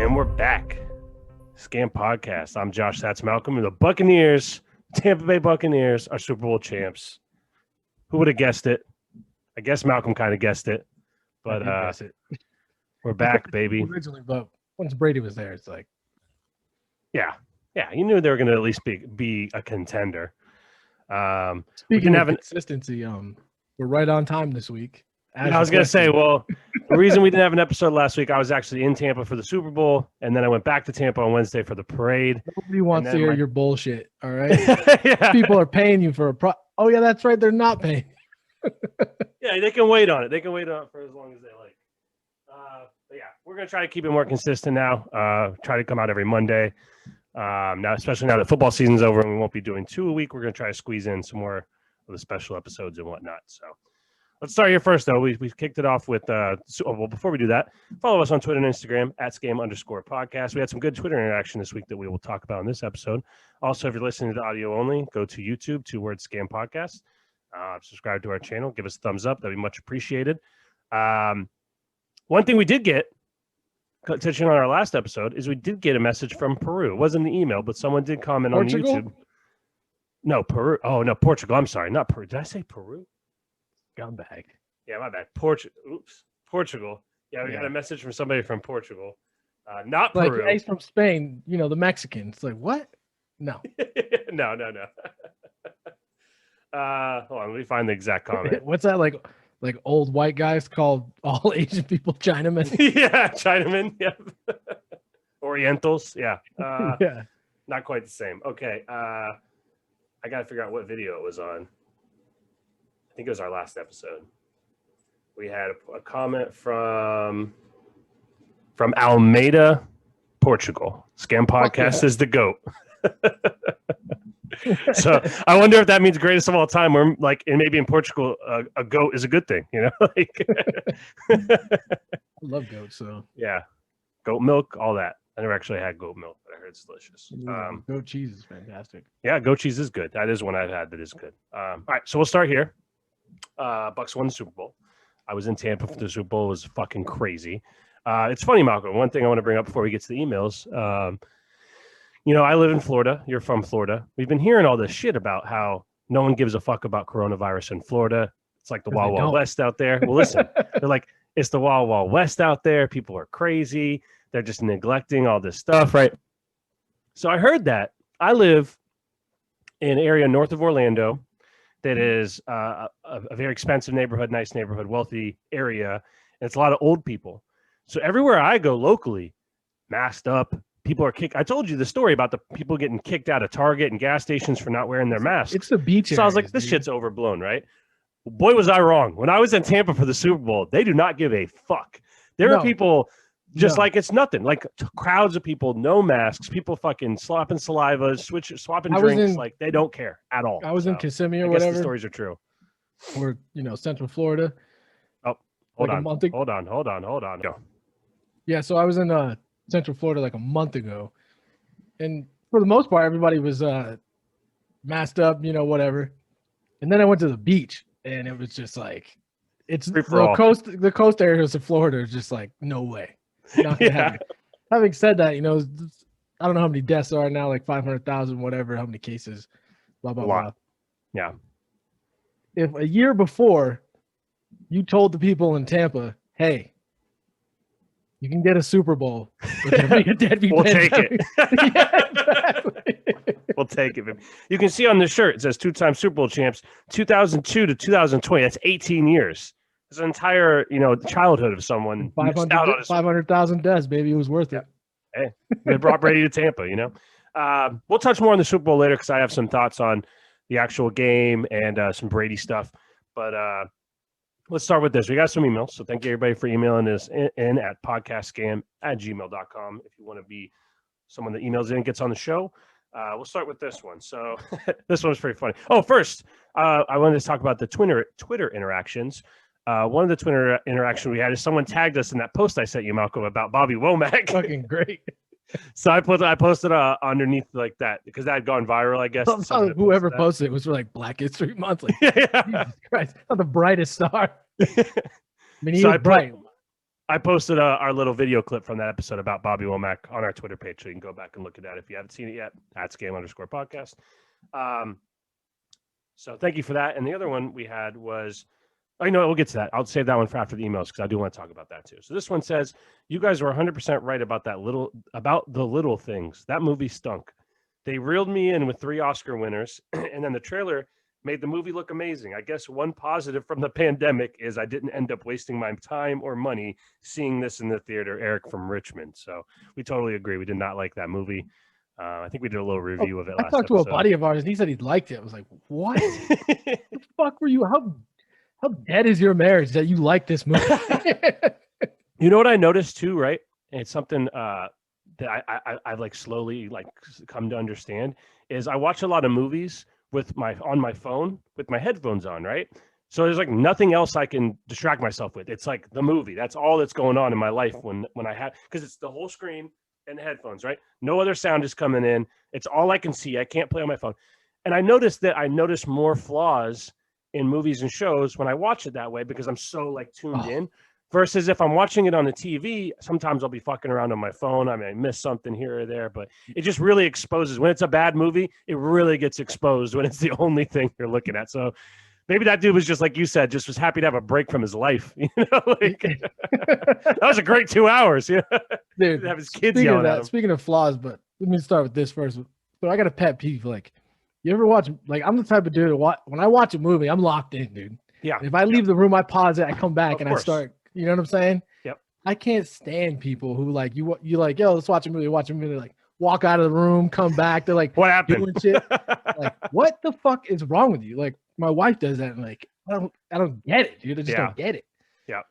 And we're back. Scam Podcast. I'm Josh. That's Malcolm. And the Buccaneers, Tampa Bay Buccaneers, are Super Bowl champs. Who would have guessed it? I guess Malcolm kind of guessed it. But guess it. We're back, baby. Originally, but once Brady was there, it's like, yeah, you knew they were going to at least be a contender. Speaking of consistency, we're right on time this week. I was going to say, well, the reason we didn't have an episode last week, I was actually in Tampa for the Super Bowl, and then I went back to Tampa on Wednesday for the parade. Nobody wants to hear your bullshit, all right? Yeah. People are paying you for Oh, yeah, that's right. They're not paying. Yeah, they can wait on it. They can wait on it for as long as they like. But yeah, we're going to try to keep it more consistent now. Try to come out every Monday. Now, especially now that football season's over and we won't be doing 2 a week, we're going to try to squeeze in some more of the special episodes and whatnot. So let's start here first, though. We've kicked it off with, well, before we do that, follow us on Twitter and Instagram at @scam_podcast. We had some good Twitter interaction this week that we will talk about in this episode. Also, if you're listening to audio only, go to YouTube, 2-word Scam Podcast. Subscribe to our channel. Give us a thumbs up. That'd be much appreciated. One thing we did get, touching on our last episode, is we did get a message from Peru. It wasn't an email, but someone did comment Portugal? on YouTube. No, Peru. Oh, no, Portugal. I'm sorry. Not Peru. Did I say Peru? Scumbag. Yeah, my bad. Portugal. Yeah, we got a message from somebody from Portugal. Not like, Peru. Yeah, he's from Spain, the Mexicans. Like, what? No. No. Hold on, let me find the exact comment. What's that, like old white guys call all Asian people Chinamen? Yeah, Chinamen. Yeah. Orientals. Yeah. Yeah. Not quite the same. Okay. I got to figure out what video it was on. I think it was our last episode. We had a comment from Almeida, Portugal. Scam Podcast is the GOAT. So I wonder if that means greatest of all time, or like, and maybe in Portugal, a goat is a good thing, like. I love goats, so yeah, goat milk, all that. I never actually had goat milk, but I heard it's delicious. Goat cheese is fantastic. Yeah, goat cheese is good. That is one I've had that is good. All right, so we'll start here. Bucks won the Super Bowl. I was in Tampa for the Super Bowl. It was fucking crazy. It's funny, Malcolm. One thing I want to bring up before we get to the emails. I live in Florida. You're from Florida. We've been hearing all this shit about how no one gives a fuck about coronavirus in Florida. It's like the Wild Wild West out there. Well, listen, they're like, it's the Wild Wild West out there. People are crazy. They're just neglecting all this stuff, right? So I heard that. I live in an area north of Orlando that is a very expensive neighborhood, nice neighborhood, wealthy area. And it's a lot of old people. So everywhere I go locally, masked up, people are kicked. I told you the story about the people getting kicked out of Target and gas stations for not wearing their masks. It's the beach. So I was like, this shit's overblown, right? Boy, was I wrong. When I was in Tampa for the Super Bowl, they do not give a fuck. There are people just like it's nothing. Like crowds of people, no masks, people fucking slopping saliva, swapping drinks. Like they don't care at all. I was in Kissimmee or I whatever. guess the stories are true. Or, Central Florida. Oh, hold on. Go. Yeah, so I was in Central Florida like a month ago. And for the most part, everybody was masked up, whatever. And then I went to the beach and it was just like, it's the coast areas of Florida is just like, no way. Not gonna happen. Having said that, I don't know how many deaths there are now, like 500,000, whatever, how many cases, blah, blah, blah. Yeah. If a year before you told the people in Tampa, hey, you can get a Super Bowl with a deadbeat we'll take it. Yeah, exactly. We'll take it. You can see on the shirt, it says 2-time Super Bowl champs, 2002 to 2020. That's 18 years. It's an entire, childhood of someone. 500,000 deaths, baby. It was worth it. Hey, they brought Brady to Tampa, We'll touch more on the Super Bowl later because I have some thoughts on the actual game and some Brady stuff. But let's start with this. We got some emails. So thank you, everybody, for emailing us in at podcastscam@gmail.com. If you want to be someone that emails in and gets on the show, we'll start with this one. So this one was pretty funny. Oh, first, I wanted to talk about the Twitter interactions. One of the Twitter interactions we had is someone tagged us in that post I sent you, Malcolm, about Bobby Womack. Fucking great. So I posted underneath like that because that had gone viral, I guess. Whoever posted it was for like Black History Month. Like, Jesus Christ, not the brightest star. I mean, he was bright. I posted our little video clip from that episode about Bobby Womack on our Twitter page, so you can go back and look at that if you haven't seen it yet. At @scam_podcast. So thank you for that. And the other one we had was, oh, you know what, we'll get to that. I'll save that one for after the emails because I do want to talk about that too. So this one says, you guys were 100% right about the little things. That movie stunk. They reeled me in with 3 Oscar winners, and then the trailer made the movie look amazing. I guess one positive from the pandemic is I didn't end up wasting my time or money seeing this in the theater. Eric from Richmond. So we totally agree. We did not like that movie. I think we did a little review of it last I talked to a buddy of ours, and he said he liked it. I was like, what? The fuck were you? How dead is your marriage that you like this movie? You know what I noticed too, right? And it's something that I've like slowly like come to understand is I watch a lot of movies on my phone with my headphones on, right? So there's like nothing else I can distract myself with. It's like the movie. That's all that's going on in my life when I have, because it's the whole screen and the headphones, right? No other sound is coming in. It's all I can see. I can't play on my phone. And I noticed more flaws in movies and shows when I watch it that way because I'm so like tuned in. Versus if I'm watching it on the TV, sometimes I'll be fucking around on my phone. I may miss something here or there, but it just really exposes. When it's a bad movie, it really gets exposed when it's the only thing you're looking at. So maybe that dude was just like you said, just was happy to have a break from his life. You know, like that was a great 2 hours. Yeah, dude. Have his kids yelling at him. Speaking of flaws, but let me start with this first. So I got a pet peeve. Like, you ever watch? Like, I'm the type of dude to when I watch a movie, I'm locked in, dude. Yeah. And if I leave the room, I pause it, I come back, and course. I start. You know what I'm saying? Yep. I can't stand people who like you like, yo, let's watch a movie, like walk out of the room, come back. They're like, what happened? Doing shit. Like, what the fuck is wrong with you? Like, my wife does that, and like, I don't get it, dude. I just don't get it. Yeah.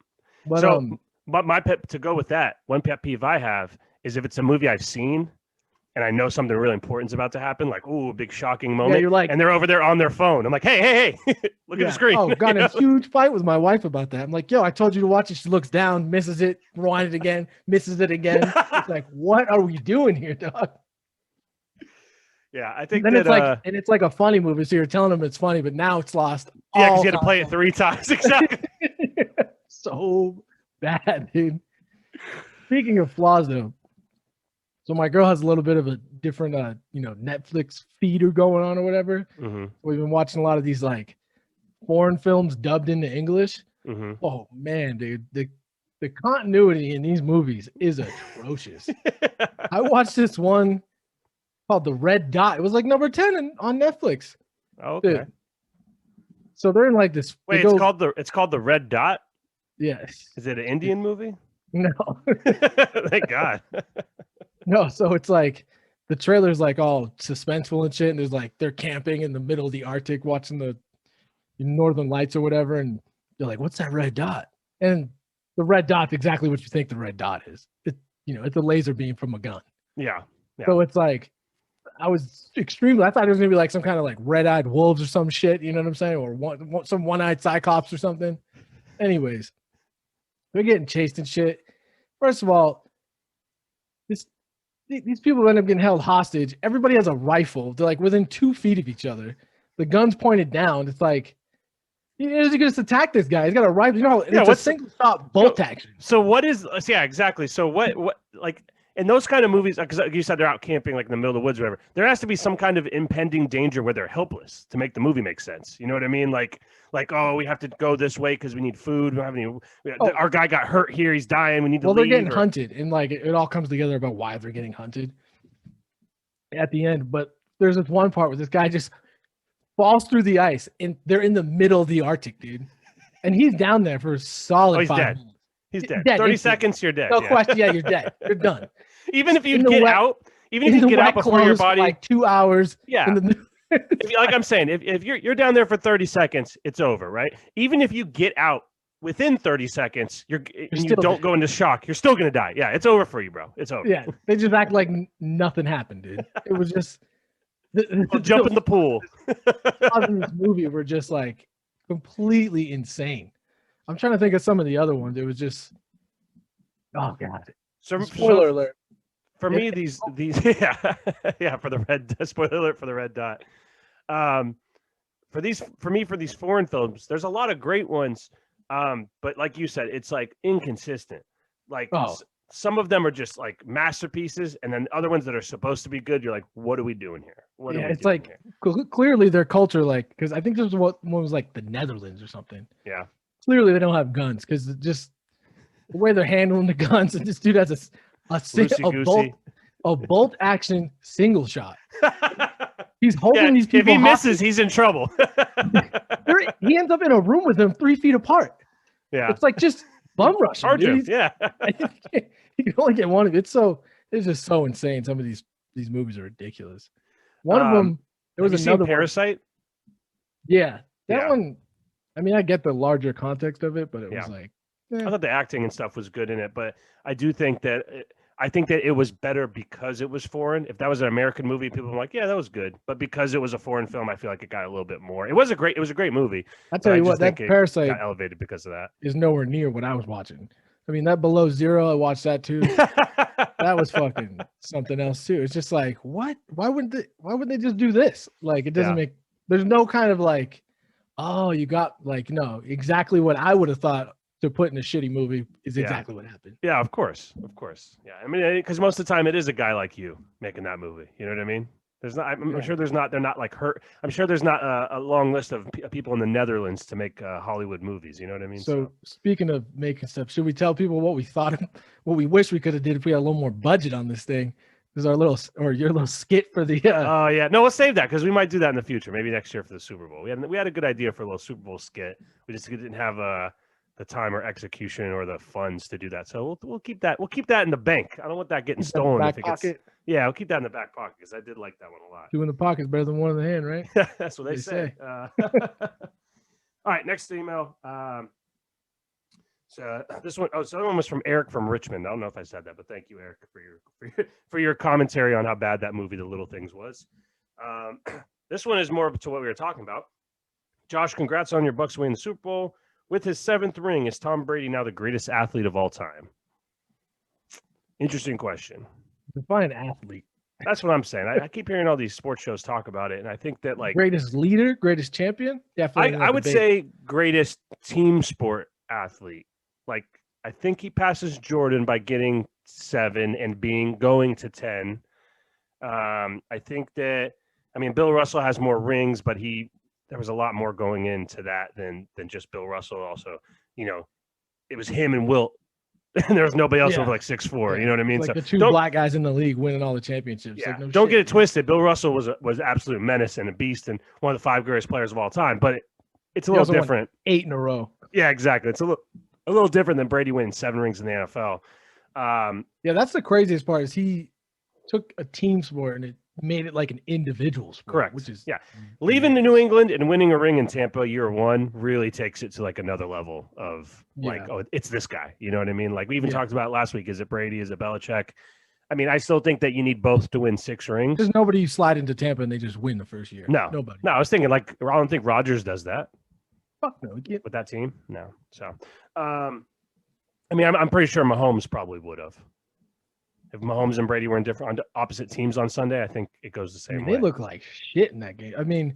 But but my pet to go with that, one pet peeve I have is if it's a movie I've seen and I know something really important is about to happen, like, ooh, a big shocking moment. Yeah, you're like, and they're over there on their phone. I'm like, hey, look at the screen. Oh, got a huge fight with my wife about that. I'm like, yo, I told you to watch it. She looks down, misses it, rewind it again, misses it again. It's like, what are we doing here, dog? Yeah, I think then it's like, and it's like a funny movie, so you're telling them it's funny, but now it's lost. Yeah, because you had to play it 3 times. Exactly. So bad, dude. Speaking of flaws, though, so my girl has a little bit of a different, Netflix feeder going on or whatever. Mm-hmm. We've been watching a lot of these like foreign films dubbed into English. Mm-hmm. Oh man, dude, the continuity in these movies is atrocious. I watched this one called The Red Dot. It was like number 10 on Netflix. Okay. Dude. So they're in like this. Wait, it's called The Red Dot? Yes. Is it an Indian movie? No. Thank God. No, so it's like the trailer's like all suspenseful and shit, and there's like they're camping in the middle of the Arctic watching the Northern Lights or whatever, and they're like, what's that red dot? And the red dot's exactly what you think the red dot is. It's a laser beam from a gun. Yeah. So it's like I thought it was gonna be like some kind of like red-eyed wolves or some shit, you know what I'm saying? Or some one-eyed cyclops or something. Anyways, they're getting chased and shit. First of all, these people end up getting held hostage. Everybody has a rifle. They're like within 2 feet of each other. The gun's pointed down. It's like, he's gonna just attack this guy. He's got a rifle. You know, it's a single shot bolt action. So what is? Yeah, exactly. So what like in those kind of movies? Because you said they're out camping like in the middle of the woods or whatever. There has to be some kind of impending danger where they're helpless to make the movie make sense. You know what I mean? Like oh, we have to go this way because we need food. We don't have any. Our guy got hurt here. He's dying. We need to. Well, they're getting hunted, and like it all comes together about why they're getting hunted at the end. But there's this one part where this guy just falls through the ice, and they're in the middle of the Arctic, dude. And he's down there for a solid 5 minutes. He's dead. 30 seconds, you're dead. No question. Yeah, you're dead. You're done. Even if you get out before your body, like 2 hours. Yeah. Like I'm saying, if you're down there for 30 seconds, it's over, right? Even if you get out within 30 seconds, you don't go into shock, you're still gonna die. Yeah, it's over for you, bro. It's over. Yeah, they just act like nothing happened, dude. It was just jump in the pool. In this movie were just like completely insane. I'm trying to think of some of the other ones. It was just, oh god. Spoiler alert. For me, these yeah for the red spoiler alert for the red dot. For these foreign films, there's a lot of great ones, but like you said, it's like inconsistent. Like Oh. some of them are just like masterpieces, and then other ones that are supposed to be good, you're like, what are we doing here? What are we it's doing like here? clearly their culture, like, because I think this was one was like the Netherlands or something. Yeah. Clearly they don't have guns because just the way they're handling the guns, and this dude has a bolt action single shot. He's holding these people. If he misses, he's in trouble. He ends up in a room with them 3 feet apart. Yeah. It's like just bum rushing. Charge him. Yeah. You can only get one of it. It's just so insane. Some of these movies are ridiculous. One of them, there was another Parasite. Yeah. That one, I mean, I get the larger context of it, but it was like, I thought the acting and stuff was good in it, but I do think that it was better because it was foreign. If that was an American movie, people were like, yeah, that was good. But because it was a foreign film, I feel like it got a little bit more. It was a great movie. I tell you what, that Parasite got elevated because of that. Is nowhere near what I was watching. I mean, that Below Zero, I watched that too. That was fucking something else too. It's just like, what? Why wouldn't they just do this? Like, it doesn't make, there's no kind of like, oh, you got like, no, exactly what I would have thought to put in a shitty movie is exactly what happened. Yeah, of course. Yeah. I mean, because most of the time it is a guy like you making that movie. You know what I mean? There's not, I'm sure there's not, they're not like her. I'm sure there's not a long list of people in the Netherlands to make Hollywood movies. You know what I mean? So speaking of making stuff, should we tell people what we thought, what we wish we could have did if we had a little more budget on this thing? This is your little skit for the. Oh yeah, no, we'll save that because we might do that in the future. Maybe next year for the Super Bowl. We had a good idea for a little Super Bowl skit. We just didn't have the time or execution or the funds to do that. So we'll keep that. We'll keep that in the bank. I don't want that getting stolen. Back pocket. Yeah, we'll keep that in the back pocket because I did like that one a lot. Two in the pocket is better than one in the hand, right? That's what they say. All right, next email. So this one, the other one was from Eric from Richmond. I don't know if I said that, but thank you, Eric, for your commentary on how bad that movie, The Little Things, was. This one is more to what we were talking about. Josh, congrats on your Bucs winning the Super Bowl. With his 7th ring, is Tom Brady now the greatest athlete of all time? Interesting question. Define athlete. That's what I'm saying. I keep hearing all these sports shows talk about it, and I think that like greatest leader, greatest champion. Definitely, I would say greatest team sport athlete. Like I think he passes Jordan by getting 7 and going to 10. I think that Bill Russell has more rings, but there was a lot more going into that than just Bill Russell. Also, it was him and Wilt. And there was nobody else over like 6'4". Yeah. You know what I mean? Like the two black guys in the league winning all the championships. Yeah. Like, no don't shit, get it twisted. Bill Russell was an absolute menace and a beast and one of the 5 greatest players of all time. But it's a little different. 8 in a row. Yeah, exactly. It's a little different than Brady winning 7 rings in the NFL. Yeah, that's the craziest part. Is he took a team sport and it made it like an individual sport. Correct. Which is leaving to New England and winning a ring in Tampa year 1 really takes it to like another level of like, oh, it's this guy. You know what I mean? Like we even talked about last week. Is it Brady? Is it Belichick? I mean, I still think that you need both to win 6 rings. There's nobody slide into Tampa and they just win the first year. No, nobody. No, I was thinking like I don't think Rodgers does that. Fuck no, with that team. No. So, I'm pretty sure Mahomes probably would have. If Mahomes and Brady were in different on opposite teams on Sunday, I think it goes the same way. They look like shit in that game. I mean,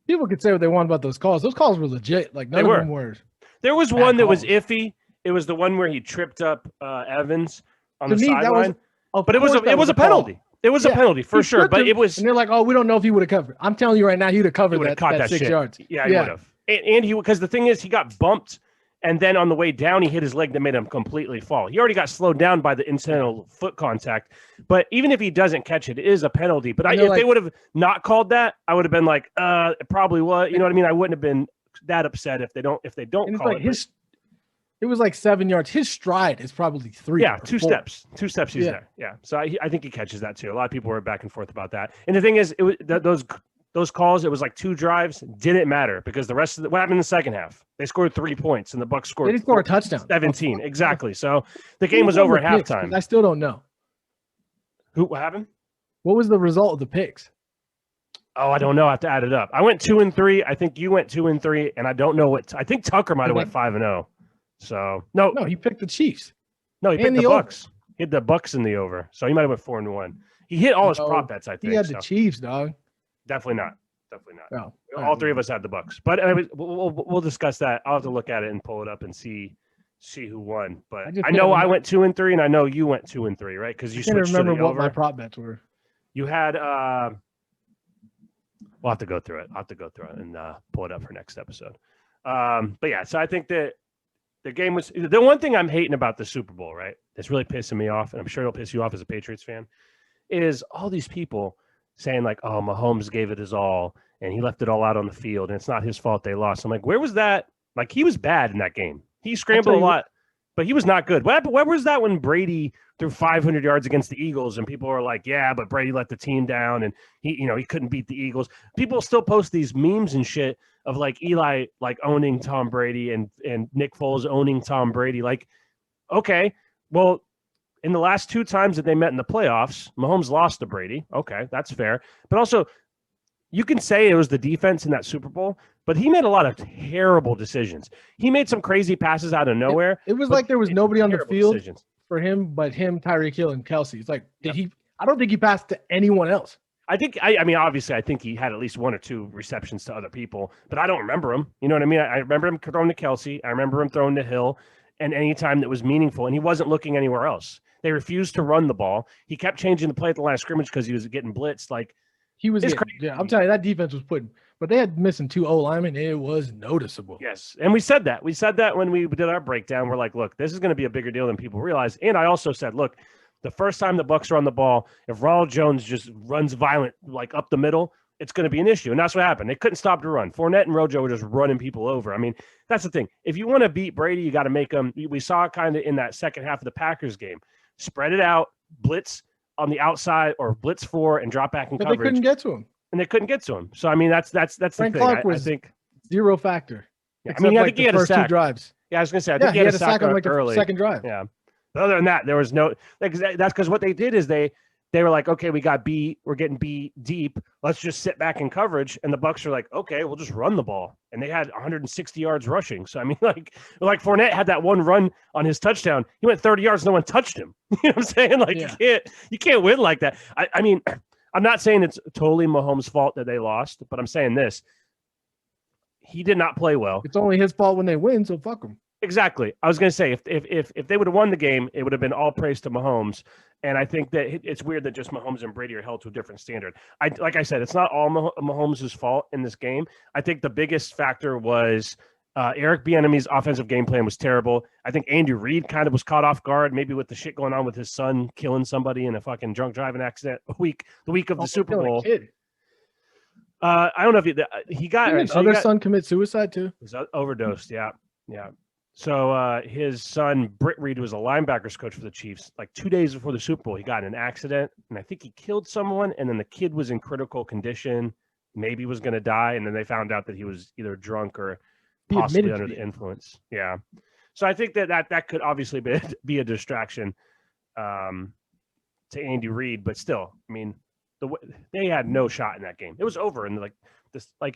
people could say what they want about those calls. Those calls were legit. Like none of them were. There was one that was iffy. It was the one where he tripped up Evans on the sideline. But it was a penalty. It was a penalty for sure. But it was. And they're like, oh, we don't know if he would have covered. I'm telling you right now, he'd have covered that 6 yards. Yeah, he would have. And he, because the thing is, he got bumped. And then on the way down, he hit his leg that made him completely fall. He already got slowed down by the incidental foot contact. But even if he doesn't catch it, it is a penalty. But if they would have not called that, I would have been like, it probably was. You know what I mean? I wouldn't have been that upset if they don't call it. It was like 7 yards. His stride is probably 3. Yeah, 2 steps. 2 steps he's there. Yeah. So I think he catches that too. A lot of people were back and forth about that. And the thing is, it was those calls, it was like 2 drives, didn't matter because the rest of what happened in the second half? They scored 3 points and the Bucs scored. They didn't score a touchdown. 17, exactly. So the game was over at halftime. I still don't know. What happened? What was the result of the picks? Oh, I don't know. I have to add it up. I went 2-3. I think you went 2-3, and I don't know what. I think Tucker might have went 5-0. So no, he picked the Chiefs. No, he picked the Bucs. He hit the Bucs in the over, so he might have went 4-1. He hit all his prop bets. I think he had the Chiefs, dog. Definitely not. No. All 3 of us had the Bucs, but we'll discuss that. I'll have to look at it and pull it up and see see who won, but just I know can't I went 2-3, and I know you went 2-3, right? Because you I can't switched remember to the what over. my prop bets were. You had we'll have to go through it. I'll have to go through it and pull it up for next episode. But yeah, so I think that the game was the one thing I'm hating about the Super Bowl, right? That's really pissing me off, and I'm sure it'll piss you off as a Patriots fan, is all these people saying like, "Oh, Mahomes gave it his all, and he left it all out on the field, and it's not his fault they lost." I'm like, where was that? Like, he was bad in that game. He scrambled a lot, but he was not good. What happened? Where was that when Brady threw 500 yards against the Eagles, and people were like, "Yeah, but Brady let the team down, and he couldn't beat the Eagles." People still post these memes and shit of like Eli like owning Tom Brady and Nick Foles owning Tom Brady. Like, okay, well, in the last 2 times that they met in the playoffs, Mahomes lost to Brady. Okay, that's fair. But also, you can say it was the defense in that Super Bowl, but he made a lot of terrible decisions. He made some crazy passes out of nowhere. It was like there was nobody on the field decisions for him but him, Tyreek Hill, and Kelsey. It's like, did he? I don't think he passed to anyone else. I mean, obviously, I think he had at least 1 or 2 receptions to other people, but I don't remember him. You know what I mean? I remember him throwing to Kelsey. I remember him throwing to Hill, and any time that was meaningful, and he wasn't looking anywhere else. They refused to run the ball. He kept changing the play at the line of scrimmage because he was getting blitzed. Like, he was getting, yeah, I'm telling you, that defense was putting, but they had missing 2 O linemen. It was noticeable. Yes, and we said that. We said that when we did our breakdown. We're like, look, this is going to be a bigger deal than people realize. And I also said, look, the first time the Bucs are on the ball, if Ronald Jones just runs violent, like up the middle, it's going to be an issue. And that's what happened. They couldn't stop the run. Fournette and Rojo were just running people over. I mean, that's the thing. If you want to beat Brady, you got to make them. We saw it kind of in that second half of the Packers game. Spread it out, blitz on the outside or blitz 4 and drop back in coverage. They couldn't get to him. And they couldn't get to him. So, I mean, that's the Frank thing. Clark I think 0 factor. Yeah, I mean, I think he had a sack. 2 drives. Yeah, I was going to say, I think he had a sack on like early. The second drive. Yeah. But other than that, there was no that's because what they did is they were like, okay, we got beat, we're getting beat deep. Let's just sit back in coverage. And the Bucs are like, okay, we'll just run the ball. And they had 160 yards rushing. So I mean, like Fournette had that one run on his touchdown. He went 30 yards, no one touched him. You know what I'm saying? Like you can't win like that. I mean, I'm not saying it's totally Mahomes' fault that they lost, but I'm saying this. He did not play well. It's only his fault when they win, so fuck him. Exactly. I was going to say, if they would have won the game, it would have been all praise to Mahomes. And I think that it's weird that just Mahomes and Brady are held to a different standard. Like I said, it's not all Mahomes' fault in this game. I think the biggest factor was Eric Bieniemy's offensive game plan was terrible. I think Andy Reid kind of was caught off guard, maybe with the shit going on with his son killing somebody in a fucking drunk driving accident the week of the Super Bowl. I don't know if he got his other son commit suicide too. He was overdosed. Yeah. So his son, Britt Reid, was a linebackers coach for the Chiefs. Like 2 days before the Super Bowl, he got in an accident, and I think he killed someone, and then the kid was in critical condition, maybe was going to die, and then they found out that he was either drunk or possibly under the influence. Yeah. So I think that could obviously be a distraction to Andy Reid, but still, I mean, they had no shot in that game. It was over, and the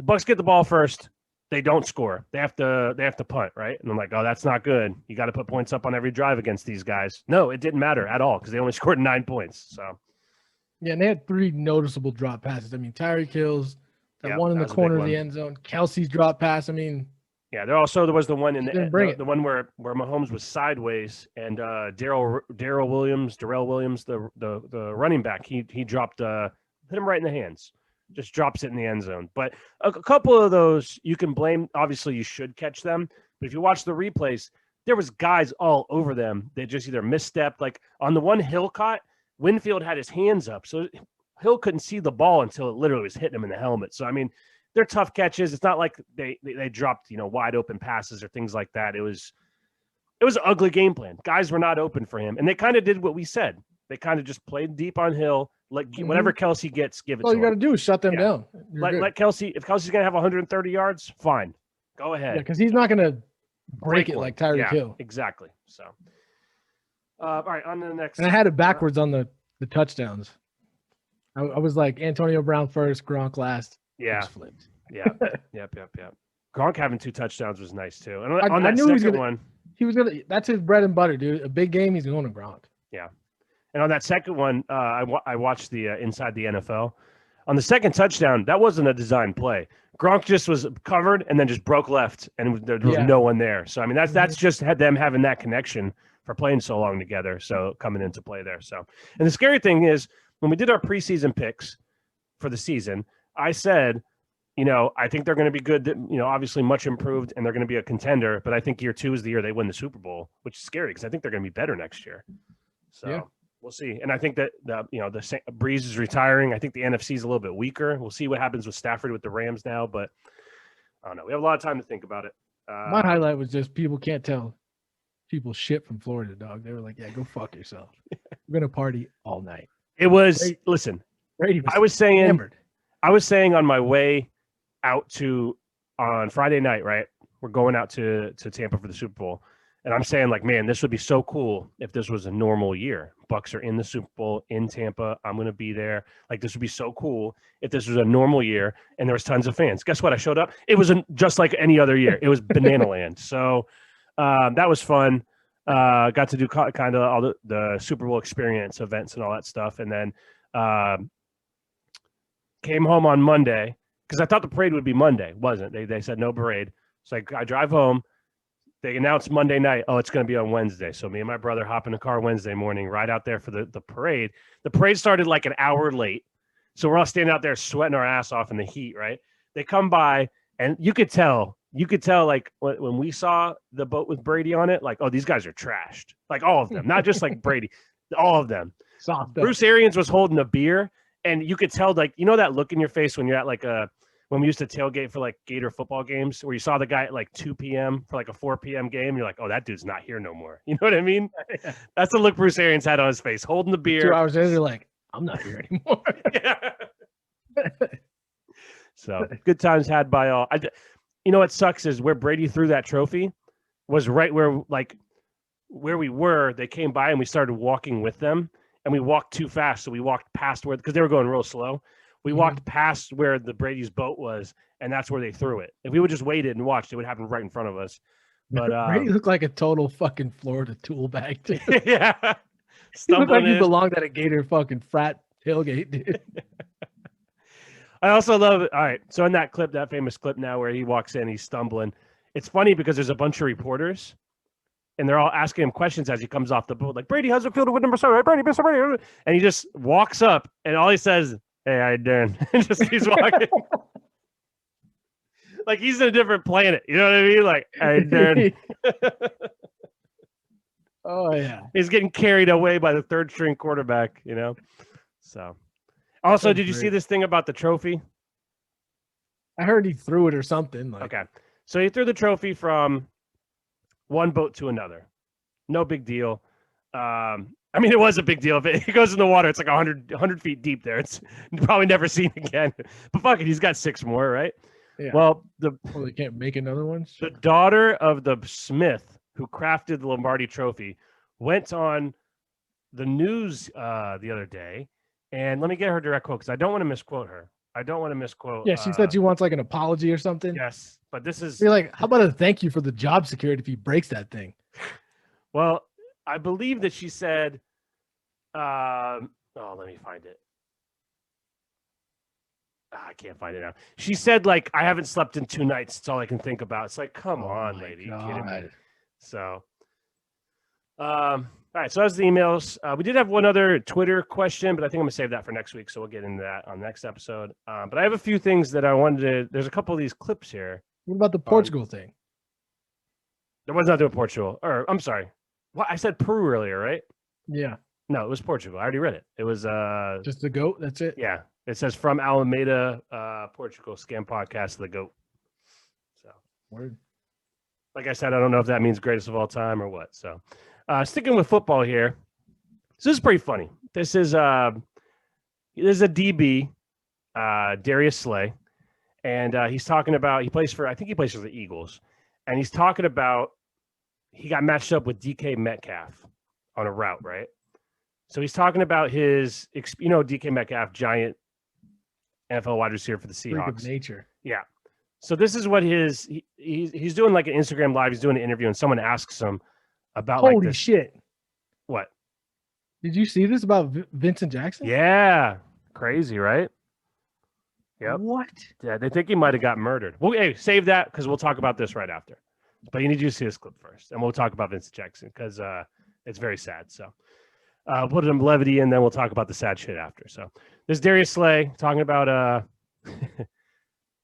Bucs get the ball first. They don't score. They have to punt, right? And I'm like, oh, that's not good. You got to put points up on every drive against these guys. No, it didn't matter at all because they only scored 9 points. So, yeah, and they had 3 noticeable drop passes. I mean, Tyreek Hill's one in the corner of the end zone. Kelsey's drop pass. I mean, yeah, there was the one in the one where Mahomes was sideways and Darrell Williams, the running back, he dropped hit him right in the hands. Just drops it in the end zone. But a couple of those you can blame. Obviously, you should catch them. But if you watch the replays, there was guys all over them. They just either misstepped. Like on the one Hill caught, Winfield had his hands up. So Hill couldn't see the ball until it literally was hitting him in the helmet. So, I mean, they're tough catches. It's not like they dropped, wide open passes or things like that. It was an ugly game plan. Guys were not open for him. And they kind of did what we said. They kind of just played deep on Hill. Like whatever Kelsey gets, give it to him. All you got to do is shut them down. Let Kelsey, if Kelsey's going to have 130 yards, fine. Go ahead. Yeah, because he's not going to break it like Tyreek Hill. Exactly. So, all right, on to the next. And I had it backwards on the touchdowns. I was like Antonio Brown first, Gronk last. Yeah. Flipped. Yeah. Yep. Gronk having 2 touchdowns was nice too. And on that second one, he was gonna. That's his bread and butter, dude. A big game, he's going to Gronk. Yeah. And on that second one, I watched the Inside the NFL. On the second touchdown, that wasn't a design play. Gronk just was covered and then just broke left, and there was no one there. So I mean, that's just had them having that connection for playing so long together. So coming into play there. So, and the scary thing is when we did our preseason picks for the season, I said, I think they're going to be good. Obviously much improved, and they're going to be a contender. But I think year 2 is the year they win the Super Bowl, which is scary because I think they're going to be better next year. So we'll see. And I think that the Breeze is retiring. I think the NFC is a little bit weaker. We'll see what happens with Stafford with the Rams now. But I don't know. We have a lot of time to think about it. My highlight was just people can't tell people shit from Florida, dog. They were like, "Yeah, go fuck yourself. We're gonna party all night." It was listen. Brady I was saying hammered. I was saying on my way out on Friday night, right? We're going out to Tampa for the Super Bowl. And I'm saying, like, man, this would be so cool if this was a normal year. Bucks are in the Super Bowl in Tampa. I'm going to be there. Like, this would be so cool if this was a normal year and there was tons of fans. Guess what? I showed up. It was just like any other year. It was Banana Land. So that was fun. Got to do kind of all the Super Bowl experience events and all that stuff. And then came home on Monday because I thought the parade would be Monday. Wasn't. They said no parade. So I drive home. They announced Monday night, it's going to be on Wednesday. So me and my brother hop in the car Wednesday morning, right out there for the parade. The parade started like an hour late. So we're all standing out there sweating our ass off in the heat, right? They come by, and you could tell like when we saw the boat with Brady on it, like, oh, these guys are trashed. Like all of them, not just like Brady, all of them. Soft Bruce Arians was holding a beer, and you could tell, like, that look in your face when you're at like when we used to tailgate for like Gator football games where you saw the guy at like 2 p.m. for like a 4 p.m. game. You're like, oh, that dude's not here no more. You know what I mean? That's the look Bruce Arians had on his face, holding the beer. 2 hours later, you're like, I'm not here anymore. So good times had by all. What sucks is where Brady threw that trophy was right where we were. They came by and we started walking with them, and we walked too fast. So we walked past because they were going real slow. We walked past where the Brady's boat was, and that's where they threw it. If we would just waited and watched, it would happen right in front of us. But Brady looked like a total fucking Florida tool bag, too. Yeah. He looked like he belonged at a Gator fucking frat tailgate, dude. I also love it. All right. So in that clip, that famous clip now where he walks in, he's stumbling. It's funny because there's a bunch of reporters, and they're all asking him questions as he comes off the boat. Like, Brady, how's it feel to win number 7? Brady, Mr. Brady. And he just walks up, and all he says, "Hey, how you doing?" And just keeps walking. Like he's in a different planet. You know what I mean? Like, how you doing? Oh, yeah. He's getting carried away by the third string quarterback, So, also, did you see this thing about the trophy? I heard he threw it or something. Okay. So he threw the trophy from one boat to another. No big deal. I mean, it was a big deal. If it goes in the water, it's like 100 feet deep there. It's probably never seen again. But fuck it, he's got 6 more, right? Yeah. Well, they can't make another one? The daughter of the Smith who crafted the Lombardi Trophy went on the news the other day. And let me get her direct quote because I don't want to misquote her. Yeah, she said she wants like an apology or something. Yes, but this is... You're like, how about a thank you for the job security if he breaks that thing? Well, I believe that she said... let me find it. I can't find it now. She said, like, I haven't slept in 2 nights. It's all I can think about. It's like, come on, lady. You kidding me? So, all right. So that's the emails. We did have one other Twitter question, but I think I'm going to save that for next week. So we'll get into that on the next episode. But I have a few things that I wanted to... There's a couple of these clips here. What about the Portugal thing? There was nothing with Portugal. Or, I'm sorry. What? I said Peru earlier, right? Yeah. No, it was Portugal. I already read it. It was just the GOAT. That's it. Yeah, it says from Alameda, Portugal. Scam podcast, the GOAT. So word. Like I said, I don't know if that means greatest of all time or what. So, sticking with football here. So this is pretty funny. This is a DB, Darius Slay, and he's talking about I think he plays for the Eagles, and he's talking about he got matched up with DK Metcalf on a route, right? So he's talking about his, DK Metcalf, giant NFL wide receiver for the Seahawks. Freak of nature. Yeah. So this is what he's doing, like an Instagram live. He's doing an interview, and someone asks him about holy shit. What? Did you see this about Vincent Jackson? Yeah. Crazy, right? Yep. What? Yeah, they think he might have got murdered. Well, hey, save that because we'll talk about this right after. But you need you to see this clip first, and we'll talk about Vincent Jackson because it's very sad. So put some levity in, then we'll talk about the sad shit after. So there's Darius Slay talking about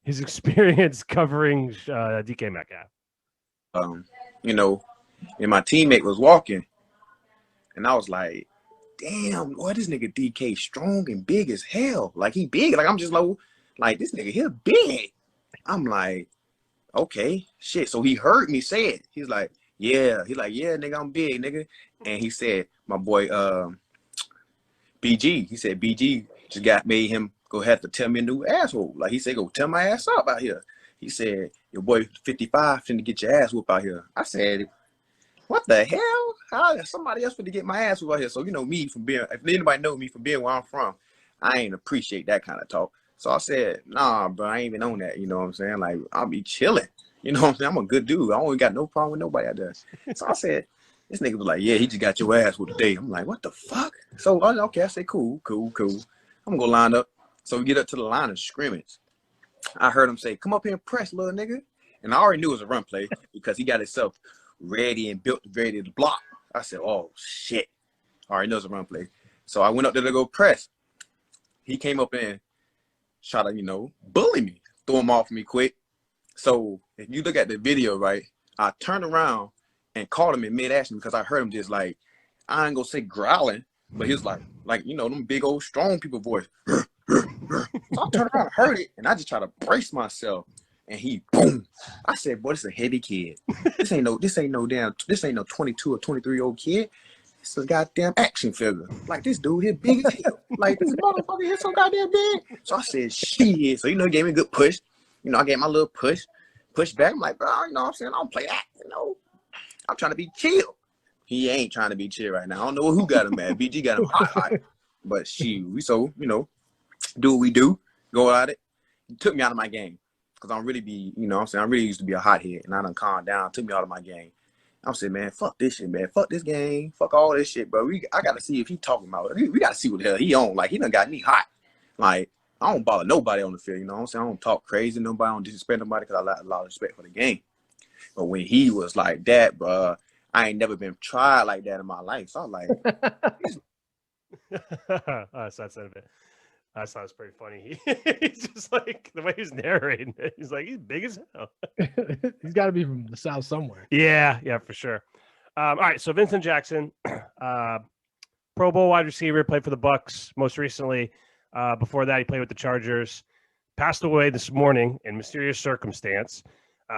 his experience covering DK Metcalf. You know, and my teammate was walking, and I was like, damn, boy, this nigga DK strong and big as hell. Like, he big. Like, I'm just like this nigga here big. I'm like, okay, shit. So he heard me say it. He's like, yeah. He's like, yeah, nigga, I'm big, nigga. And he said, my boy, BG. He said, BG just made him go have to tell me a new asshole. Like, he said, go tell my ass up out here. He said, your boy 55 finna get your ass whooped out here. I said, what the hell? How somebody else finna get my ass whooped out here? So, you know me from being, if anybody know me from being where I'm from, I ain't appreciate that kind of talk. So I said, nah, bro, I ain't even on that. You know what I'm saying? Like, I'll be chilling. You know what I'm saying? I'm a good dude. I don't got no problem with nobody out there. So I said, this nigga was like, yeah, he just got your ass whooped today. I'm like, what the fuck? So, okay, I said, cool. I'm gonna go line up. So we get up to the line of scrimmage. I heard him say, come up here and press, little nigga. And I already knew it was a run play because he got himself ready and built ready to block. I said, oh, shit. I already know it's a run play. So I went up there to go press. He came up and tried to, you know, bully me, throw him off me quick. So if you look at the video, right, I turned around and called him in mid-action because I heard him just like, I ain't gonna say growling, but he was like, you know, them big old strong people voice. So I turned around and heard it, and I just tried to brace myself, and he boom. I said, boy, this is a heavy kid. This ain't no 22 or 23-year-old kid. It's a goddamn action figure. Like, this dude here big as hell. Like, this motherfucker here so goddamn big. So I said, shit. So, you know, he gave me a good push. You know, I gave my little push back. I'm like, bro, you know what I'm saying? I don't play that. You know, I'm trying to be chill. He ain't trying to be chill right now. I don't know who got him mad. BG got him hot. But we so, you know, do what we do, go at it. He took me out of my game because I'm really you know what I'm saying? I really used to be a hothead, and I done calmed down, took me out of my game. I'm saying, man, fuck this shit, man. Fuck this game. Fuck all this shit, bro. I got to see if he talking about it. We got to see what the hell he on. Like, he done got me hot. Like, I don't bother nobody on the field, you know what I'm saying? I don't talk crazy to nobody. I don't disrespect nobody because I got a lot of respect for the game. But when he was like that, bro, I ain't never been tried like that in my life. So I was like, So that's a bit. I thought it was pretty funny. He's just like the way he's narrating it. He's like, he's big as hell. He's got to be from the South somewhere. Yeah, for sure. All right, so Vincent Jackson, Pro Bowl wide receiver, played for the Bucs most recently. Before that, he played with the Chargers. Passed away this morning in mysterious circumstance.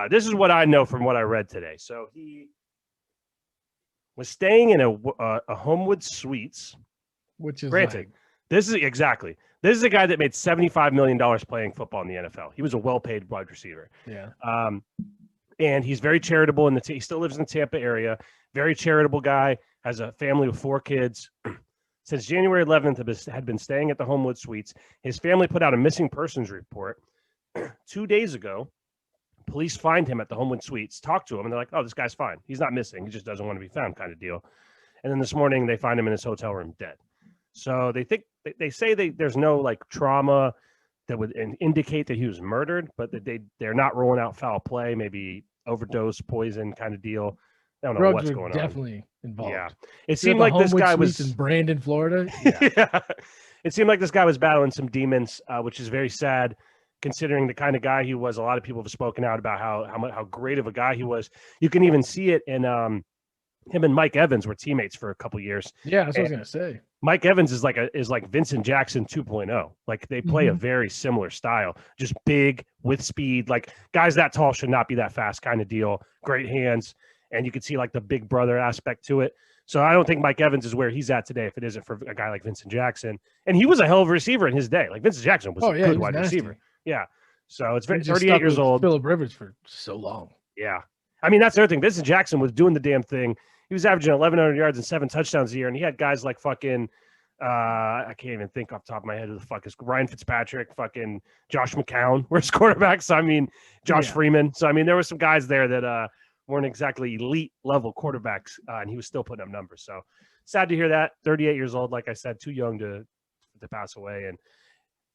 This is what I know from what I read today. So he was staying in a Homewood Suites, which is granted. This is a guy that made $75 million playing football in the NFL. He was a well-paid wide receiver. Yeah. And he's very charitable he still lives in the Tampa area. Very charitable guy, has a family with 4 kids. Since January 11th, had been staying at the Homewood Suites. His family put out a missing persons report 2 days ago. Police find him at the Homewood Suites, talk to him, and they're like, oh, this guy's fine. He's not missing. He just doesn't want to be found kind of deal. And then this morning, they find him in his hotel room dead. So they say there's no like trauma that would indicate that he was murdered, but that they're not rolling out foul play, maybe overdose, poison kind of deal. I don't know what's going on. Definitely involved. Yeah, it seemed like this guy was in Brandon, Florida. Yeah. It seemed like this guy was battling some demons, which is very sad, considering the kind of guy he was. A lot of people have spoken out about how great of a guy he was. You can even see it in him and Mike Evans were teammates for a couple years. Yeah, that's what I was gonna say. Mike Evans is like Vincent Jackson 2.0. Like they play a very similar style, just big with speed. Like guys that tall should not be that fast kind of deal. Great hands, and you can see like the big brother aspect to it. So I don't think Mike Evans is where he's at today if it isn't for a guy like Vincent Jackson. And he was a hell of a receiver in his day. Like Vincent Jackson was a good wide receiver. Yeah. So it's 38 years old. Phillip Rivers for so long. Yeah. I mean, that's the other thing. Vincent Jackson was doing the damn thing. He was averaging 1,100 yards and 7 touchdowns a year, and he had guys like fucking I can't even think off the top of my head who the fuck is Ryan Fitzpatrick, fucking Josh McCown were his quarterbacks. I mean, Josh Freeman. So I mean, there were some guys there that weren't exactly elite level quarterbacks, and he was still putting up numbers. So sad to hear that. 38 years old, like I said, too young to pass away. And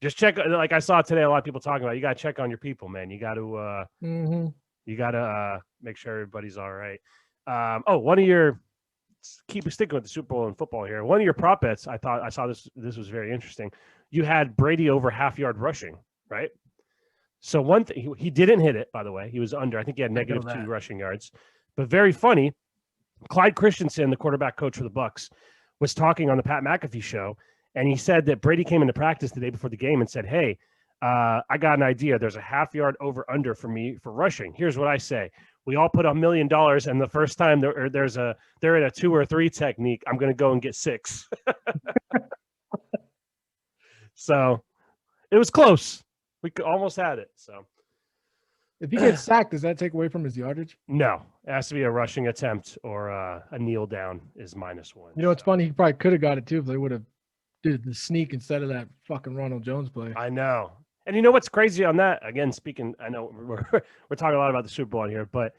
Just check. Like I saw today, a lot of people talking about. You got to check on your people, man. You got to. You got to make sure everybody's all right. One of your keep sticking with the Super Bowl and football here. One of your prop bets, I thought I saw this. This was very interesting. You had Brady over half-yard rushing, right? So one thing he didn't hit it. By the way, he was under. I think he had -2 rushing yards. But very funny. Clyde Christensen, the quarterback coach for the Bucs, was talking on the Pat McAfee show, and he said that Brady came into practice the day before the game and said, "Hey, I got an idea. There's a half-yard over/under for me for rushing. Here's what I say: we all put $1 million, and the first time they're in a 2 or 3 technique, I'm going to go and get 6." So it was close. We almost had it. So if he gets sacked, does that take away from his yardage? No, it has to be a rushing attempt or a kneel down is -1. You know, it's funny. He probably could have got it too if they would have did the sneak instead of that fucking Ronald Jones play. I know. And you know what's crazy on that? Again, speaking, I know we're talking a lot about the Super Bowl in here, but